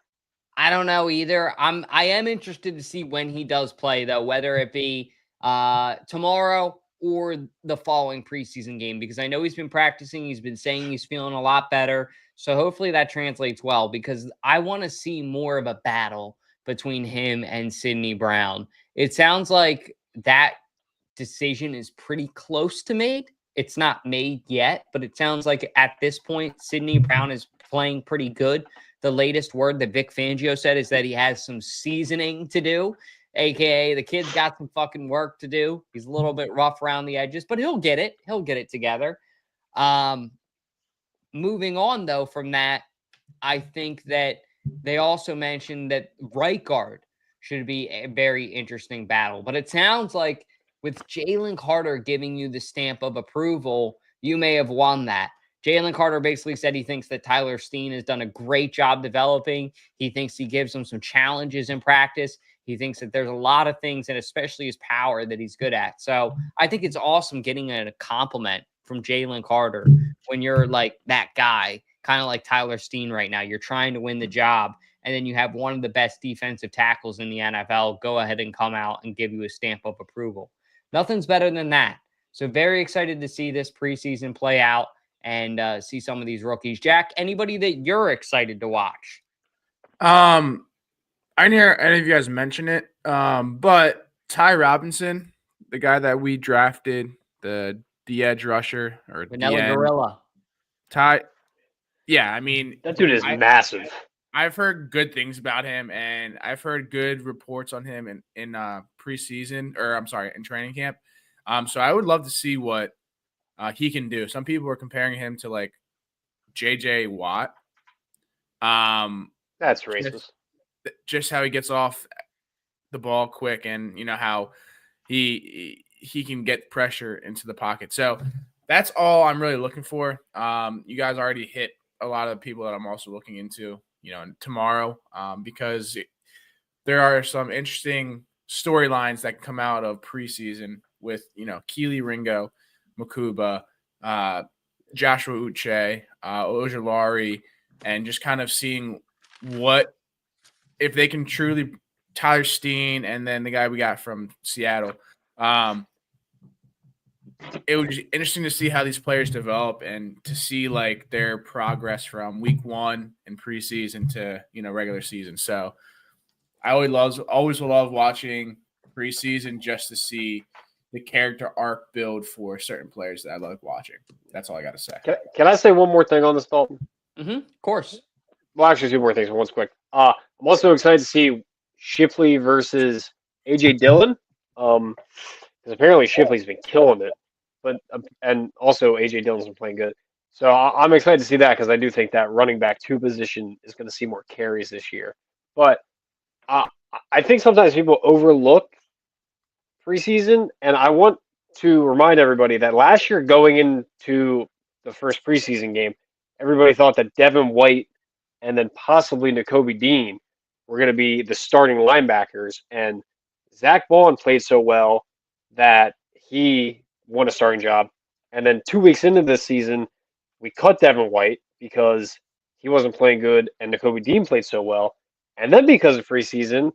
I don't know either. I am interested to see when he does play, though, whether it be tomorrow or the following preseason game, because I know he's been practicing. He's been saying he's feeling a lot better. So hopefully that translates well, because I want to see more of a battle between him and Sidney Brown. It sounds like that decision is pretty close to made. It's not made yet, but it sounds like at this point, Sidney Brown is playing pretty good. The latest word that Vic Fangio said is that he has some seasoning to do, aka the kid's got some fucking work to do. He's a little bit rough around the edges, but he'll get it. He'll get it together. Moving on, though, from that, I think that they also mentioned that right guard, should be a very interesting battle. But it sounds like with Jalen Carter giving you the stamp of approval, you may have won that. Jalen Carter basically said he thinks that Tyler Steen has done a great job developing. He thinks he gives him some challenges in practice. He thinks that there's a lot of things, and especially his power, that he's good at. So I think it's awesome getting a compliment from Jalen Carter when you're like that guy, kind of like Tyler Steen right now. You're trying to win the job, and then you have one of the best defensive tackles in the NFL go ahead and come out and give you a stamp of approval. Nothing's better than that. So very excited to see this preseason play out and see some of these rookies. Jack, anybody that you're excited to watch? I didn't hear any of you guys mention it, but Ty Robinson, the guy that we drafted, the edge rusher or Vanilla Gorilla. Ty, yeah, I mean that dude is massive. I've heard good things about him, and I've heard good reports on him in preseason, or I'm sorry, in training camp. So I would love to see what he can do. Some people are comparing him to like JJ Watt. That's racist. Just how he gets off the ball quick, and you know how he can get pressure into the pocket. So that's all I'm really looking for. You guys already hit a lot of the people that I'm also looking into, tomorrow, because there are some interesting storylines that come out of preseason with, Keely Ringo, Makuba, Joshua Uche, Ojulari, and just kind of seeing what if they can truly Tyler Steen and then the guy we got from Seattle. It would be interesting to see how these players develop and to see like their progress from week 1 in preseason to, regular season. So I always love watching preseason just to see the character arc build for certain players that I love watching. That's all I got to say. Can I say one more thing on this, Dalton? Of course. Well, actually, 2 more things. One's quick. I'm also excited to see Shipley versus AJ Dillon. Because apparently Shipley's been killing it, and also AJ Dillon's been playing good. So I'm excited to see that because I do think that running back 2 position is going to see more carries this year. But I think sometimes people overlook preseason, and I want to remind everybody that last year going into the first preseason game, everybody thought that Devin White and then possibly Nakobe Dean were going to be the starting linebackers, and Zach Bond played so well that he won a starting job. And then 2 weeks into this season, we cut Devin White because he wasn't playing good, and Nakobe Dean played so well. And then because of preseason,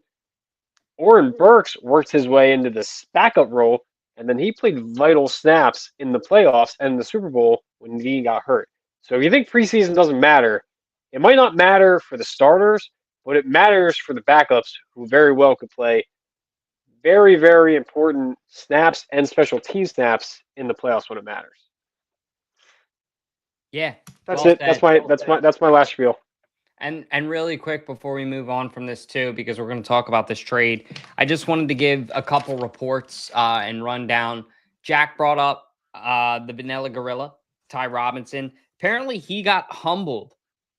Oren Burks worked his way into this backup role, and then he played vital snaps in the playoffs and the Super Bowl when Dean got hurt. So if you think preseason doesn't matter, it might not matter for the starters, but it matters for the backups who very well could play very, very important snaps and special team snaps in the playoffs when it matters. Yeah. That's it. That's my last spiel. And really quick before we move on from this too, because we're going to talk about this trade, I just wanted to give a couple reports and run down. Jack brought up the Vanilla Gorilla, Ty Robinson. Apparently he got humbled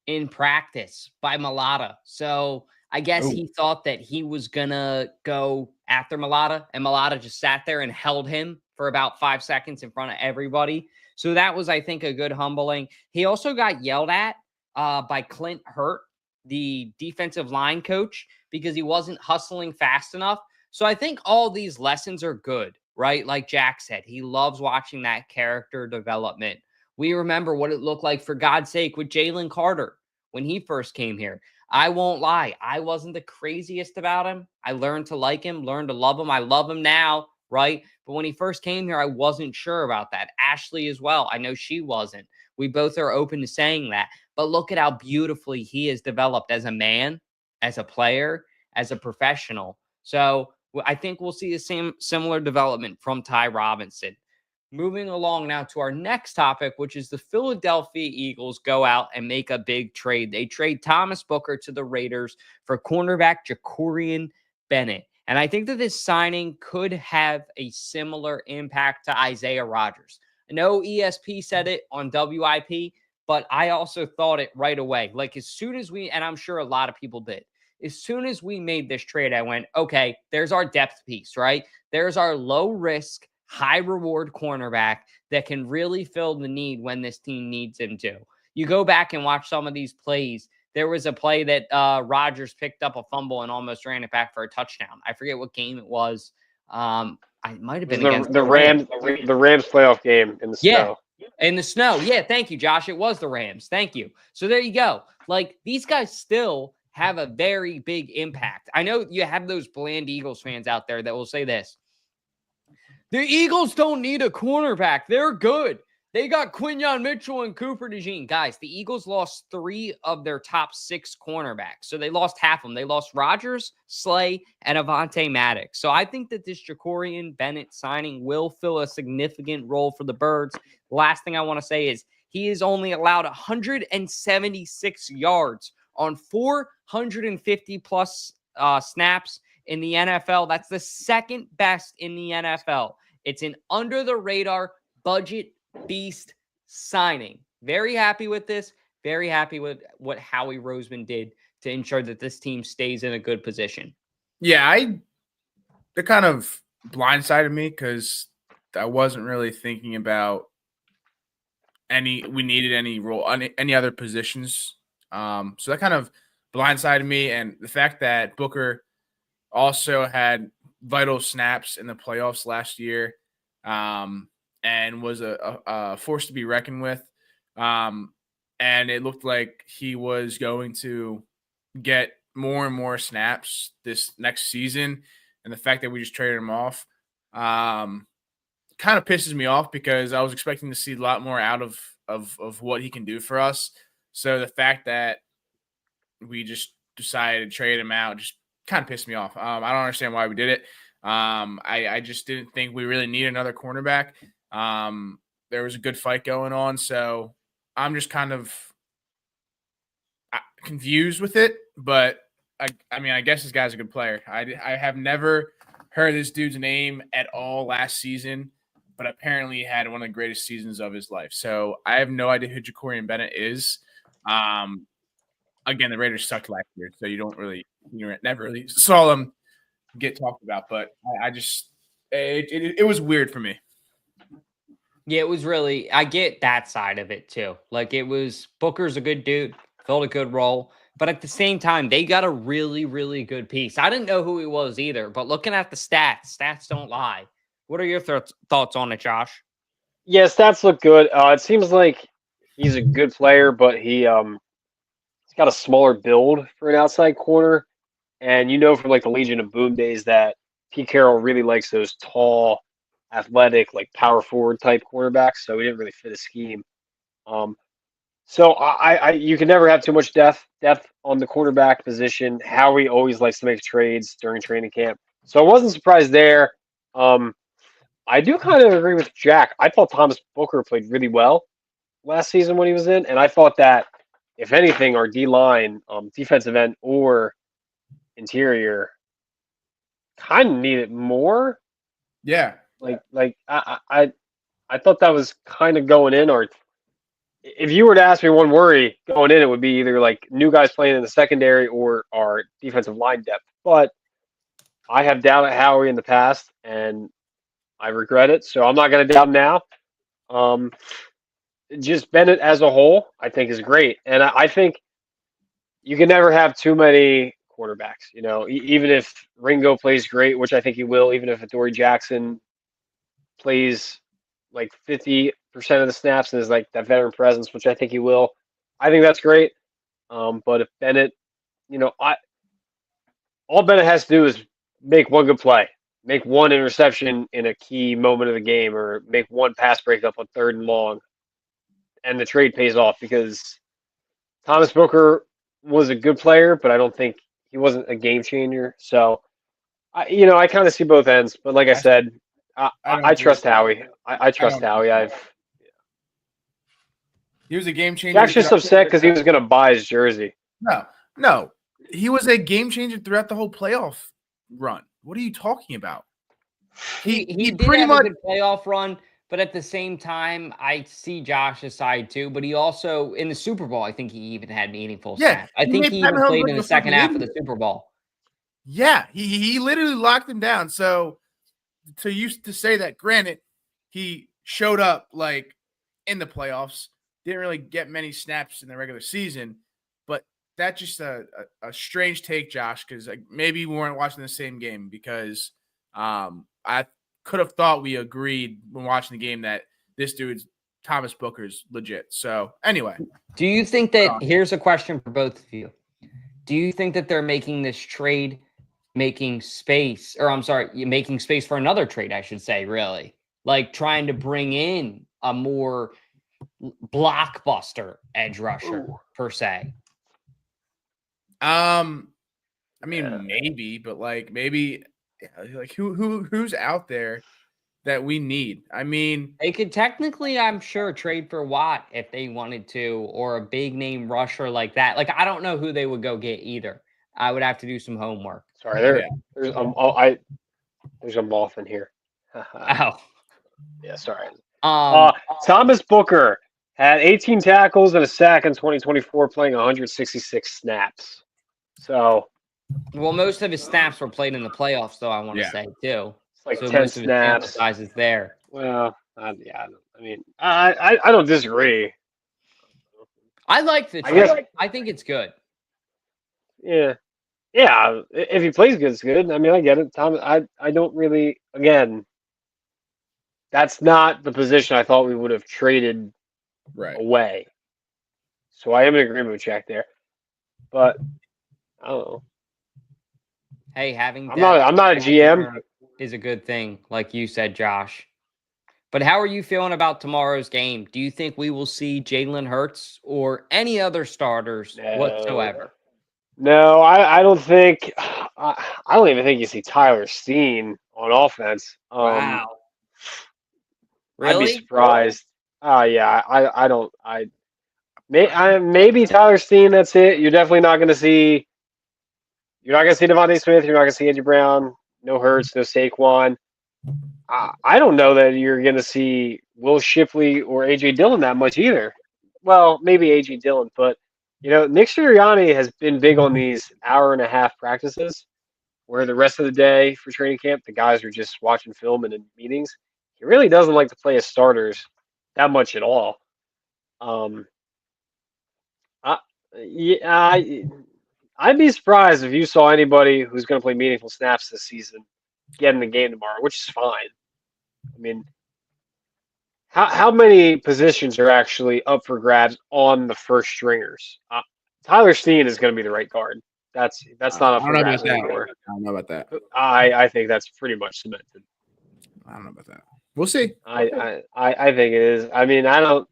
in practice by Mailata. So I guess he thought that he was going to go after Mailata, and Mailata just sat there and held him for about 5 seconds in front of everybody. So that was, I think, a good humbling. He also got yelled at by Clint Hurt, the defensive line coach, because he wasn't hustling fast enough. So I think all these lessons are good, right? Like Jack said, he loves watching that character development. We remember what it looked like, for God's sake, with Jalen Carter when he first came here. I won't lie. I wasn't the craziest about him. I learned to like him, learned to love him. I love him now, right? But when he first came here, I wasn't sure about that. Ashley as well. I know she wasn't. We both are open to saying that. But look at how beautifully he has developed as a man, as a player, as a professional. So I think we'll see the similar development from Ty Robinson. Moving along now to our next topic, which is the Philadelphia Eagles go out and make a big trade. They trade Thomas Booker to the Raiders for cornerback Jakorian Bennett. And I think that this signing could have a similar impact to Isaiah Rodgers. I know ESP said it on WIP, but I also thought it right away. Like as soon as and I'm sure a lot of people did, as soon as we made this trade, I went, okay, there's our depth piece, right? There's our low risk, high reward cornerback that can really fill the need when this team needs him to. You go back and watch some of these plays. There was a play that Rodgers picked up a fumble and almost ran it back for a touchdown. I forget what game it was. It might have been against the Rams playoff game in the snow. In the snow. Yeah, thank you, Josh. It was the Rams. Thank you. So there you go. Like, these guys still have a very big impact. I know you have those bland Eagles fans out there that will say this. The Eagles don't need a cornerback. They're good. They got Quinyon Mitchell and Cooper DeJean. Guys, the Eagles lost 3 of their top 6 cornerbacks. So they lost half of them. They lost Rodgers, Slay, and Avonte Maddox. So I think that this Jakorian Bennett signing will fill a significant role for the Birds. Last thing I want to say is he is only allowed 176 yards on 450 plus snaps in the NFL. That's the second best in the NFL. It's an under the radar budget beast signing. Very happy with this. Very happy with what Howie Roseman did to ensure that this team stays in a good position. Yeah, that kind of blindsided me because I wasn't really thinking about any other positions. So that kind of blindsided me, and the fact that Booker also had vital snaps in the playoffs last year, and was a force to be reckoned with. And it looked like he was going to get more and more snaps this next season. And the fact that we just traded him off kind of pisses me off because I was expecting to see a lot more out of what he can do for us. So the fact that we just decided to trade him out just kind of pissed me off. I don't understand why we did it. I just didn't think we really need another cornerback. There was a good fight going on, so I'm just kind of confused with it. But I mean, I guess this guy's a good player. I have never heard this dude's name at all last season, but apparently he had one of the greatest seasons of his life. So I have no idea who Jakorian Bennett is. Again, the Raiders sucked last year, so you never really saw them get talked about. But I just it was weird for me. Yeah, it was really, I get that side of it too. Like, it was, Booker's a good dude, filled a good role, but at the same time, they got a really, really good piece. I didn't know who he was either, but looking at the stats don't lie. What are your thoughts on it, Josh? Yeah, stats look good. It seems like he's a good player, but he's got a smaller build for an outside corner. And you know from like the Legion of Boom days that Pete Carroll really likes those tall, athletic, like power forward type quarterbacks, so he didn't really fit a scheme. So I you can never have too much depth on the quarterback position. Howie always likes to make trades during training camp, so I wasn't surprised there. I do kind of agree with Jack. I thought Thomas Booker played really well last season when he was in, and I thought that if anything, our D line, defensive end or interior, kind of needed more. Yeah. Like I thought that was kind of going in, or if you were to ask me one worry going in, it would be either like new guys playing in the secondary or our defensive line depth. But I have doubted Howie in the past, and I regret it, so I'm not going to doubt him now. Just Bennett as a whole, I think, is great, and I think you can never have too many quarterbacks. You know, even if Ringo plays great, which I think he will, even if Adoree Jackson plays like 50% of the snaps and is like that veteran presence, which I think he will, I think that's great. But if Bennett, all Bennett has to do is make one good play, make one interception in a key moment of the game, or make one pass breakup on 3rd and long, and the trade pays off, because Thomas Booker was a good player, but I don't think he wasn't a game changer. So, I kind of see both ends. But like I said, I trust Howie. I trust Howie. He was a game changer. Jack's just upset because he was going to buy his jersey. No. He was a game changer throughout the whole playoff run. What are you talking about? He pretty much a good playoff run, But at the same time, I see Josh's side too. But he also, in the Super Bowl, I think he even had meaningful snaps. I think he even played in the second half of the Super Bowl. Yeah, he literally locked him down. So to say that, granted, he showed up like in the playoffs, didn't really get many snaps in the regular season, but that's just a strange take, Josh, because maybe we weren't watching the same game because I could have thought we agreed when watching the game that this dude's Thomas Booker's legit. So anyway. Do you think that, here's a question for both of you. Do you think that they're making this trade, making space for another trade, I should say, really? Like trying to bring in a more blockbuster edge rusher, per se? I mean, maybe, but maybe who's out there that we need? I mean, they could technically, I'm sure, trade for Watt if they wanted to, or a big name rusher like that. Like, I don't know who they would go get either. I would have to do some homework. Sorry, there's a moth in here. Oh, yeah, sorry. Thomas Booker had 18 tackles and a sack in 2024, playing 166 snaps. So, well, most of his snaps were played in the playoffs, though. I want to say too. It's like so 10 most snaps. Of his size is there. Well, I mean, I don't disagree. I like the trade. I think it's good. Yeah. Yeah, if he plays good, it's good. I mean, I get it. I don't really, again, that's not the position I thought we would have traded away. So I am in agreement with Jack there. But, I don't know. Hey, having I'm not a GM. Is a good thing, like you said, Josh. But how are you feeling about tomorrow's game? Do you think we will see Jalen Hurts or any other starters whatsoever? No, I don't think. I don't even think you see Tyler Steen on offense. Wow. I'd be surprised. Yeah, I don't. Maybe Tyler Steen. That's it. You're definitely not going to see. You're not going to see Devontae Smith. You're not going to see Andy Brown. No Hurts. No Saquon. I don't know that you're going to see Will Shipley or A.J. Dillon that much either. Well, maybe A.J. Dillon, but Nick Sirianni has been big on these hour-and-a-half practices where the rest of the day for training camp, the guys are just watching film and in meetings. He really doesn't like to play his starters that much at all. I'd be surprised if you saw anybody who's going to play meaningful snaps this season get in the game tomorrow, which is fine. I mean, how many positions are actually up for grabs on the first stringers? Tyler Steen is going to be the right guard. That's not up for grabs anymore. I don't know about that. I think that's pretty much cemented. I don't know about that. We'll see. I think it is. I mean, I don't.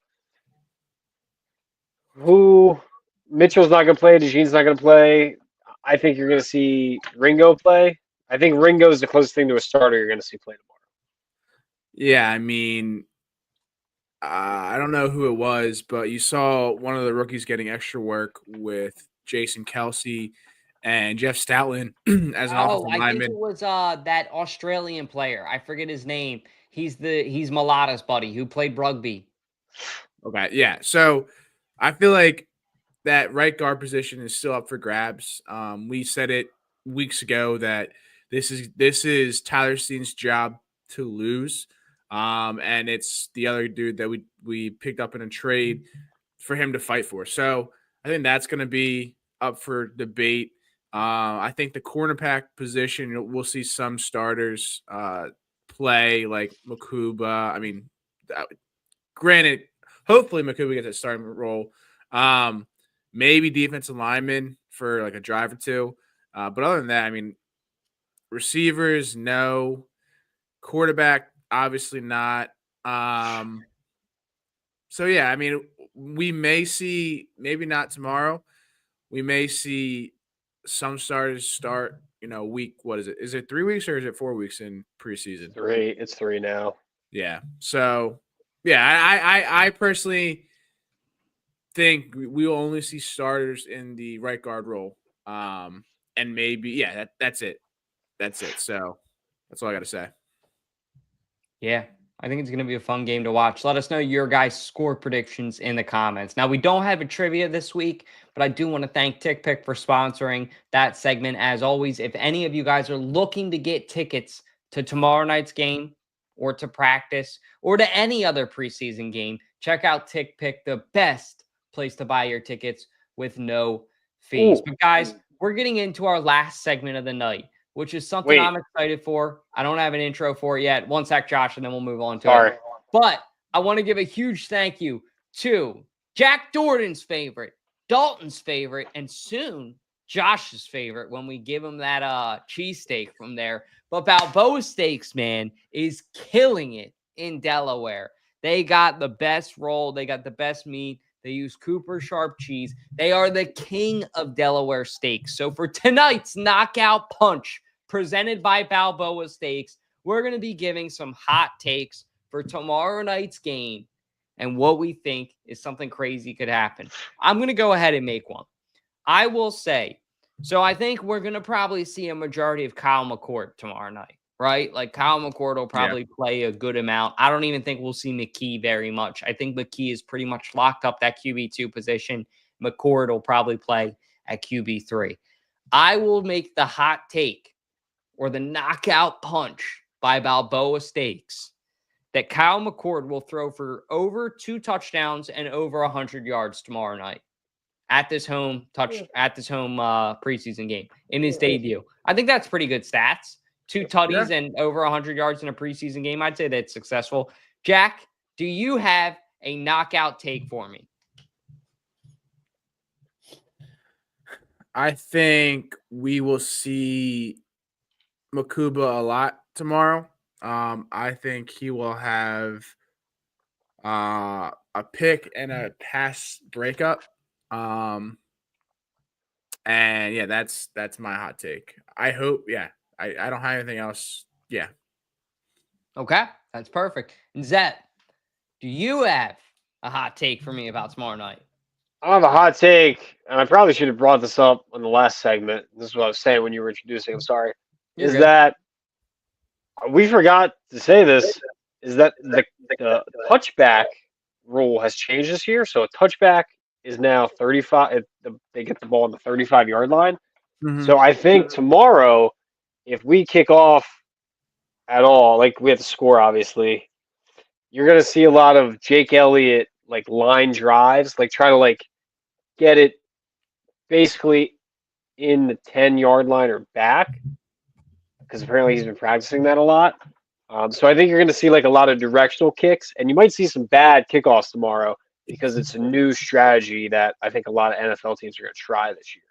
Mitchell's not going to play. DeJean's not going to play. I think you're going to see Ringo play. I think Ringo is the closest thing to a starter you're going to see play tomorrow. Yeah, I mean, I don't know who it was, but you saw one of the rookies getting extra work with Jason Kelce and Jeff Stoutland as an offensive lineman. I think it was that Australian player. I forget his name. He's Malata's buddy who played rugby. Okay, yeah. So I feel like that right guard position is still up for grabs. We said it weeks ago that this is Tyler Steen's job to lose. And it's the other dude that we picked up in a trade for him to fight for. So I think that's going to be up for debate. I think the cornerback position, we'll see some starters play like Makuba. I mean, granted, hopefully Makuba gets a starting role. Maybe defensive lineman for like a drive or two. But other than that, I mean, receivers, no. Quarterback, obviously not. So, yeah, I mean, we may see, maybe not tomorrow, we may see some starters start, week, what is it? Is it 3 weeks or is it 4 weeks in preseason? 3. It's 3 now. Yeah. So, yeah, I personally think we will only see starters in the right guard role. And maybe, that's it. That's it. So, that's all I got to say. Yeah. I think it's going to be a fun game to watch. Let us know your guys' score predictions in the comments. Now, we don't have a trivia this week, but I do want to thank TickPick for sponsoring that segment. As always, if any of you guys are looking to get tickets to tomorrow night's game or to practice or to any other preseason game, check out TickPick, the best place to buy your tickets with no fees. But guys, we're getting into our last segment of the night, which is something I'm excited for. I don't have an intro for it yet. One sec, Josh, and then we'll move on to it. But I want to give a huge thank you to Jack Jordan's favorite, Dalton's favorite, and soon Josh's favorite when we give him that cheesesteak from there. But Balboa Steaks, man, is killing it in Delaware. They got the best roll. They got the best meat. They use Cooper Sharp cheese. They are the king of Delaware steaks. So for tonight's knockout punch presented by Balboa Steaks, we're going to be giving some hot takes for tomorrow night's game and what we think is something crazy could happen. I'm going to go ahead and make one. I will say, so I think we're going to probably see a majority of Kyle McCord tomorrow night, right? Like Kyle McCord will probably play a good amount. I don't even think we'll see McKee very much. I think McKee is pretty much locked up that QB2 position. McCord will probably play at QB3. I will make the hot take or the knockout punch by Balboa Steaks that Kyle McCord will throw for over 2 touchdowns and over 100 yards tomorrow night at this home preseason game in his debut. I think that's pretty good stats. 2 tutties and over 100 yards in a preseason game. I'd say that's successful. Jack, do you have a knockout take for me? I think we will see Makuba a lot tomorrow. I think he will have a pick and a pass breakup. And yeah, that's my hot take. I hope, I don't have anything else. Yeah. Okay, that's perfect. And Zet, do you have a hot take for me about tomorrow night? I have a hot take, and I probably should have brought this up on the last segment. This is what I was saying when you were introducing. I'm sorry. You're good. That we forgot to say this, is that the touchback rule has changed this year. So a touchback is now 35. They get the ball on the 35-yard line. Mm-hmm. So I think tomorrow, if we kick off at all, like we have to score, obviously, you're going to see a lot of Jake Elliott, like line drives, like try to like get it basically in the 10-yard line or back, because apparently he's been practicing that a lot. So I think you're going to see like a lot of directional kicks, and you might see some bad kickoffs tomorrow because it's a new strategy that I think a lot of NFL teams are going to try this year.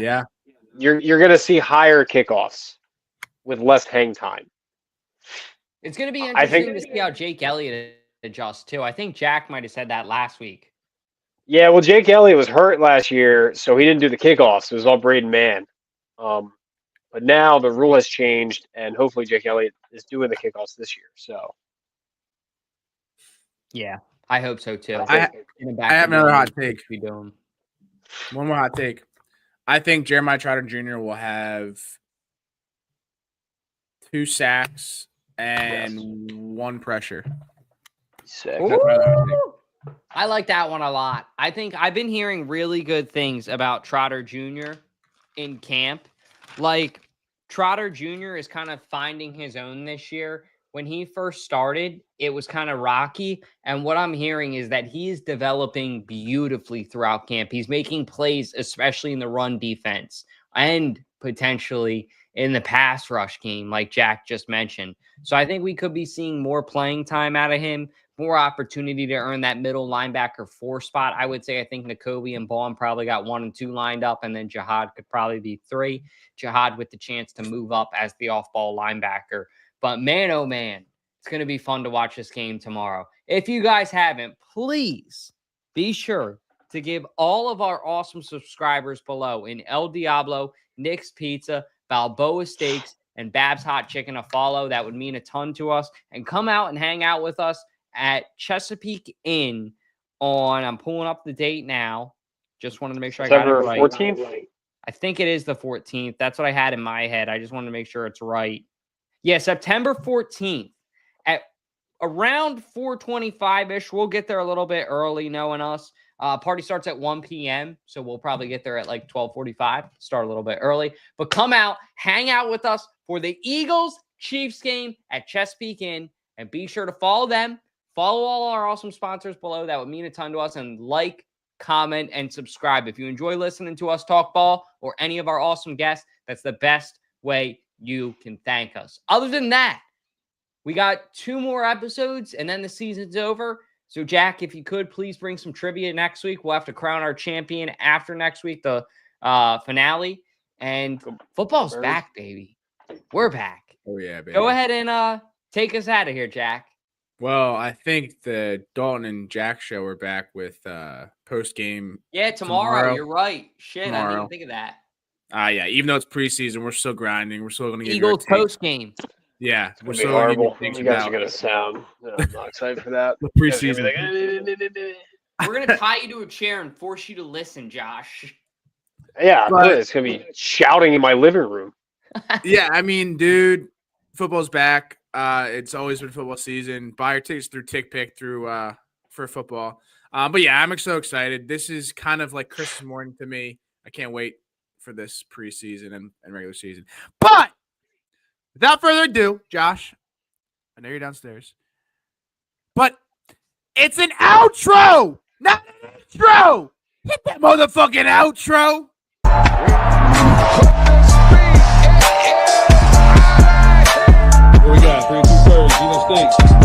Yeah. You're going to see higher kickoffs with less hang time. It's going to be interesting to see how Jake Elliott adjusts too. I think Jack might have said that last week. Yeah, well, Jake Elliott was hurt last year, so he didn't do the kickoffs. It was all Braden Mann. But now the rule has changed, and hopefully Jake Elliott is doing the kickoffs this year. So, yeah, I hope so too. I have another hot take. One more hot take. I think Jeremiah Trotter Jr. will have 2 sacks and 1 pressure. Sick. I like that one a lot. I think I've been hearing really good things about Trotter Jr. in camp. Like, Trotter Jr. is kind of finding his own this year. When he first started, it was kind of rocky. And what I'm hearing is that he's developing beautifully throughout camp. He's making plays, especially in the run defense and potentially in the pass rush game, like Jack just mentioned. So I think we could be seeing more playing time out of him, more opportunity to earn that middle linebacker 4 spot. I would say I think Nakobe and Baum probably got 1 and 2 lined up, and then Jihad could probably be 3. Jihad with the chance to move up as the off-ball linebacker. But man, oh man, it's going to be fun to watch this game tomorrow. If you guys haven't, please be sure to give all of our awesome subscribers below in El Diablo, Nick's Pizza, Balboa Steaks, and Bab's Hot Chicken a follow. That would mean a ton to us. And come out and hang out with us at Chesapeake Inn on, I'm pulling up the date now. Just wanted to make sure I got it right. 14th? I think it is the 14th. That's what I had in my head. I just wanted to make sure it's right. Yeah, September 14th at around 4:25-ish. We'll get there a little bit early, knowing us. Party starts at 1 p.m., so we'll probably get there at like 12:45, start a little bit early. But come out, hang out with us for the Eagles-Chiefs game at Chesapeake Inn, and be sure to follow them. Follow all our awesome sponsors below. That would mean a ton to us. And like, comment, and subscribe. If you enjoy listening to us talk ball or any of our awesome guests, that's the best way you can thank us. Other than that, we got 2 more episodes, and then the season's over. So, Jack, if you could, please bring some trivia next week. We'll have to crown our champion after next week, the finale. And football's back, baby. We're back. Oh, yeah, baby. Go ahead and take us out of here, Jack. Well, I think the Dalton and Jack show are back with post-game. Yeah, tomorrow. You're right. Shit, I didn't even think of that. Yeah, even though it's preseason, we're still grinding. We're still going to get Eagles post-game. Yeah, we're still horrible. You guys are going to sound. I'm not excited for that. The preseason. We're going to tie you to a chair and force you to listen, Josh. Yeah, it's going to be shouting in my living room. Yeah, I mean, dude, football's back. It's always been football season. Buy your tickets through TickPick for football. But yeah, I'm so excited. This is kind of like Christmas morning to me. I can't wait for this preseason and regular season. But without further ado, Josh, I know you're downstairs, but it's an outro, not an intro. Hit that motherfucking outro. What we got? 302BIRDS, Stakes.